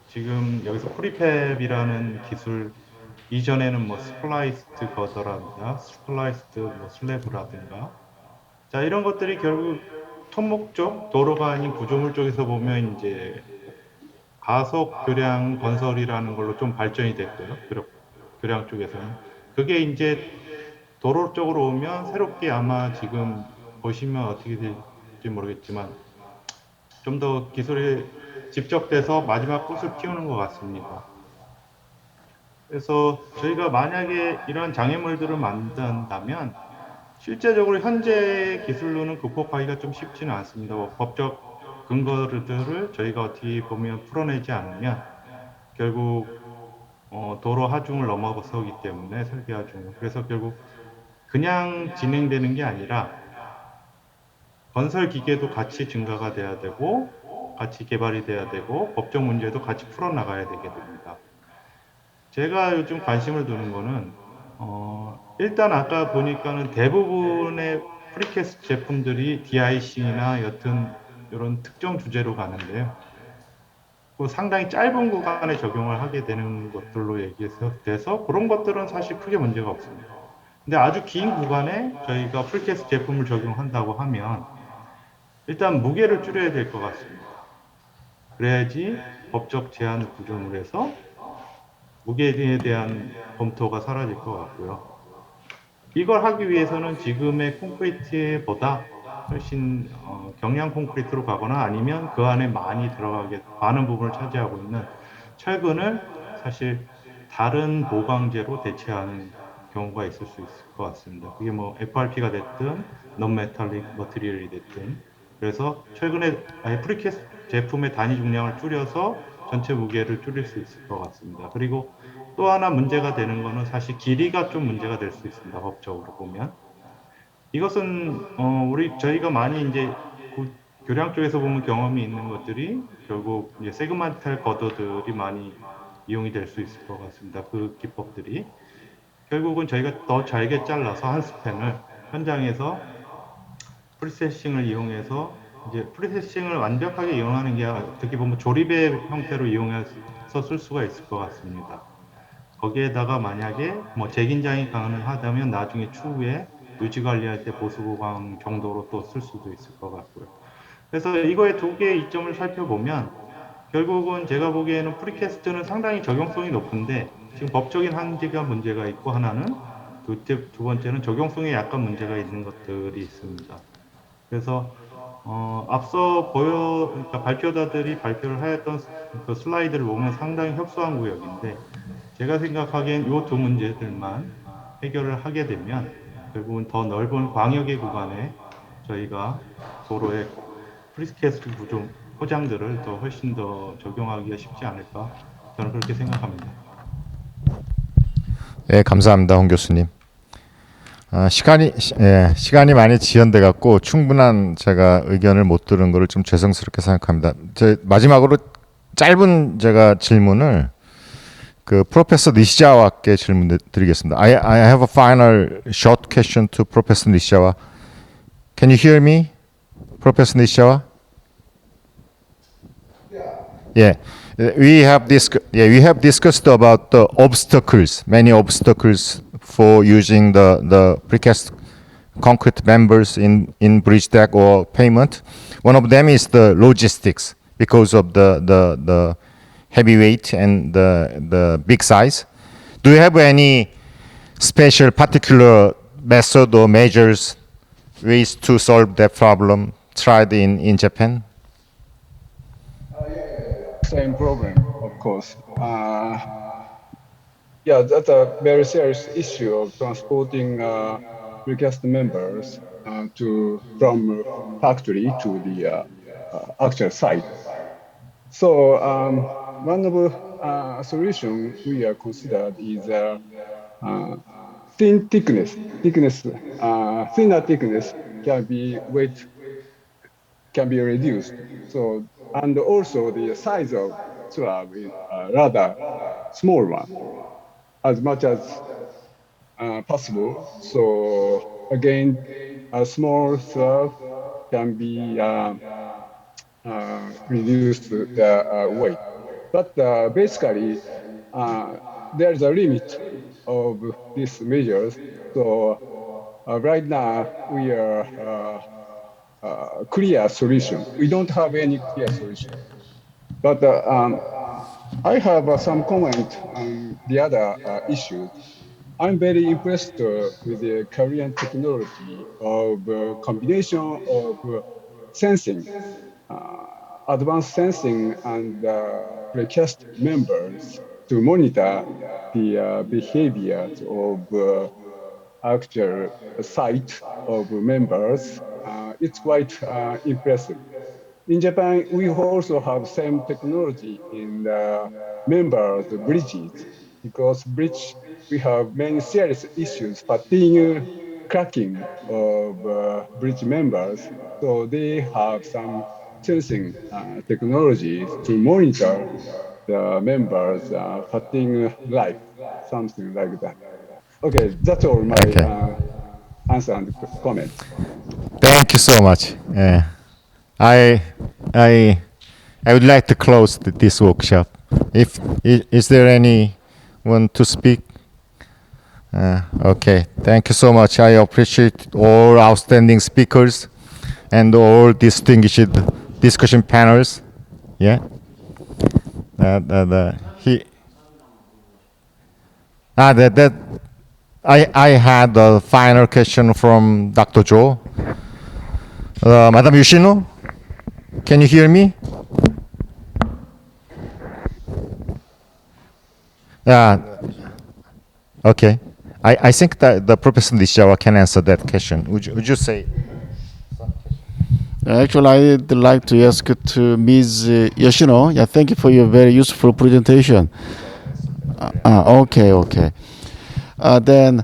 지금 여기서 프리팹이라는 기술 이전에는 뭐 스플라이스드 거더라든가 스플라이스드 뭐 슬래브라든가 자 이런 것들이 결국 토목 쪽 도로가 아닌 구조물 쪽에서 보면 이제 가속 교량 건설이라는 걸로 좀 발전이 됐고요. 교량 쪽에서는 그게 이제 도로 쪽으로 오면 새롭게 아마 지금 보시면 어떻게 될지 모르겠지만 좀 더 기술이 집적돼서 마지막 꽃을 피우는 것 같습니다. 그래서 저희가 만약에 이런 장애물들을 만든다면 실제적으로 현재 기술로는 극복하기가 좀 쉽지는 않습니다. 법적 근거들을 저희가 어떻게 보면 풀어내지 않으면 결국 도로 하중을 넘어서기 때문에 설계 하중. 그래서 결국 그냥 진행되는 게 아니라 건설 기계도 같이 증가가 돼야 되고 같이 개발이 돼야 되고 법적 문제도 같이 풀어나가야 되게 됩니다. 제가 요즘 관심을 두는 거는 일단 아까 보니까는 대부분의 프리캐스트 제품들이 DIC나 여튼 이런 특정 주제로 가는데요. 상당히 짧은 구간에 적용을 하게 되는 것들로 얘기해서 돼서 그런 것들은 사실 크게 문제가 없습니다. 근데 아주 긴 구간에 저희가 프리캐스트 제품을 적용한다고 하면 일단 무게를 줄여야 될 것 같습니다. 그래야지 법적 제한을 구조를 해서 무게에 대한 검토가 사라질 것 같고요. 이걸 하기 위해서는 지금의 콘크리트보다 훨씬 경량 콘크리트로 가거나 아니면 그 안에 많이 많은 부분을 차지하고 있는 철근을 사실 다른 보강재로 대체하는 경우가 있을 수 있을 것 같습니다. 그게 뭐 FRP가 됐든 non-metallic material이 됐든 그래서 철근의 프리캐스트 제품의 단위 중량을 줄여서 전체 무게를 줄일 수 있을 것 같습니다. 그리고 또 하나 문제가 되는 거는 사실 길이가 좀 문제가 될 수 있습니다. 법적으로 보면. 이것은 저희가 많이 이제 교량 쪽에서 보면 경험이 있는 것들이 결국 이제 세그먼탈 거더들이 많이 이용이 될 수 있을 것 같습니다. 그 기법들이 결국은 저희가 더 잘게 잘라서 한 스팬을 현장에서 프리세싱을 이용해서 이제 프리세싱을 완벽하게 이용하는 게 어떻게 보면 조립의 형태로 이용해서 쓸 수가 있을 것 같습니다. 거기에다가 만약에 뭐 재긴장이 가능하다면 나중에 추후에 유지 관리할 때 보수 보강 정도로 또 쓸 수도 있을 것 같고요. 그래서 이거의 두 개의 이점을 살펴보면 결국은 제가 보기에는 프리캐스트는 상당히 적용성이 높은데 지금 법적인 한계가 문제가 있고 하나는 두 번째는 적용성에 약간 문제가 있는 것들이 있습니다. 그래서 앞서 그러니까 발표자들이 발표를 하였던 그 슬라이드를 보면 상당히 협소한 구역인데 제가 생각하기엔 이 두 문제들만 해결을 하게 되면 결국은 더 넓은 광역의 구간에 저희가 도로의 프리캐스트 포장들을 더 훨씬 더 적용하기가 쉽지 않을까 저는 그렇게 생각합니다. 네, 감사합니다, 홍 교수님. 시간이 많이 지연돼 갖고 충분한 제가 의견을 못 들은 거를 좀 죄송스럽게 생각합니다. 마지막으로 짧은 제가 질문을 그 프로페서 니시자와께 질문 드리겠습니다. I have a final short question to Professor Nishizawa. Can you hear me, Professor Nishizawa? Yeah. We have discussed about the obstacles, many obstacles for using the precast concrete members in bridge deck or pavement. One of them is the logistics because of the heavy weight and the big size. Do you have any special particular method or measures, ways to solve that problem tried in Japan? Same problem, of course. Yeah, that's a very serious issue of transporting precast members from factory to the actual site. So one of the solution we are considered is thinner thickness can be reduced. So and also the size of slab is rather small one, as much as possible. So again, a small slab can be reduce the weight. But basically, there's a limit of these measures. So right now, we are clear solution. We don't have any clear solution. But I have some comment on the other issues. I'm very impressed with the Korean technology of combination of sensing, advanced sensing and precast members to monitor the behaviors of actual site of members. It's quite impressive. In Japan, we also have same technology in the members bridges, because bridge we have many serious issues, fatigue, cracking of bridge members. So they have some sensing technologies to monitor the members' fatigue life, something like that. Okay, that's all my answer and comment. Thank you so much. I would like to close this workshop. Is there anyone to speak? Okay, thank you so much. I appreciate all outstanding speakers and all distinguished discussion panels. Yeah. I had a final question from Dr. Jo. Madam Yoshino, can you hear me? Okay. I think that the Professor Nishizawa can answer that question. Would you say? Actually, I'd like to ask to Ms. Yoshino. Yeah, thank you for your very useful presentation. Okay. Then,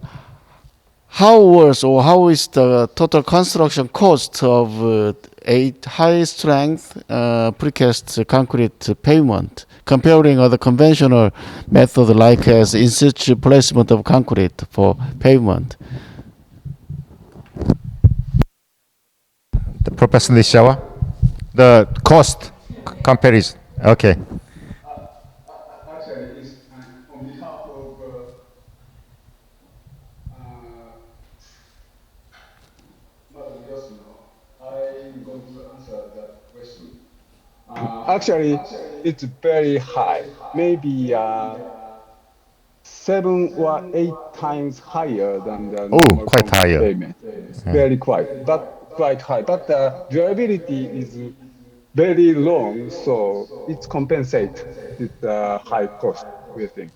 how is the total construction cost of 8 high-strength precast concrete pavement comparing other conventional methods like as in-situ placement of concrete for pavement? The Professor Nishizawa? The cost comparison. Okay. Actually, it's on behalf of Madam Yoshino, I'm going to answer that question. Actually, it's very high, maybe 7 or 8 times higher than the normal quite higher. payment. It's very quite high. But the durability is very long, so it compensates with high cost, we think.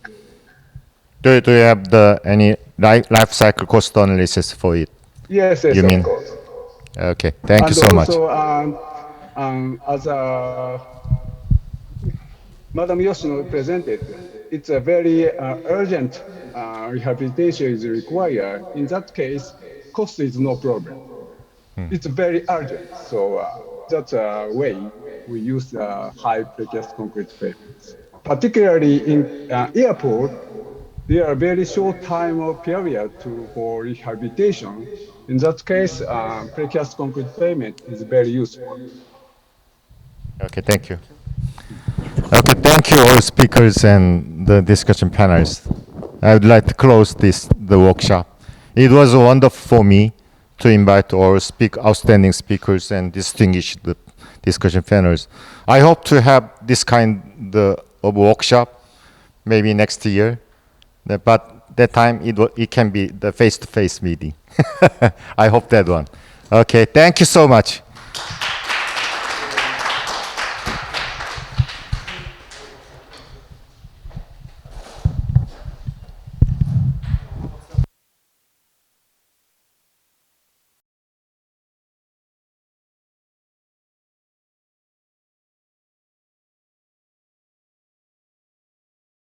Do you have any life cycle cost analysis for it? Yes, you mean? of course. Okay, thank you so much. As Madam Yoshino presented, it's a very urgent rehabilitation is required. In that case, cost is no problem. It's very urgent, so that's a way we use high precast concrete pavements. Particularly in airport, there are very short time of period for rehabilitation. In that case, precast concrete pavement is very useful. Okay, thank you. Okay, thank you all speakers and the discussion panels. I would like to close this the workshop. It was wonderful for me to invite all outstanding speakers and distinguished discussion panels. I hope to have this kind of workshop maybe next year, but that time it can be the face-to-face meeting. I hope that one. Okay, thank you so much.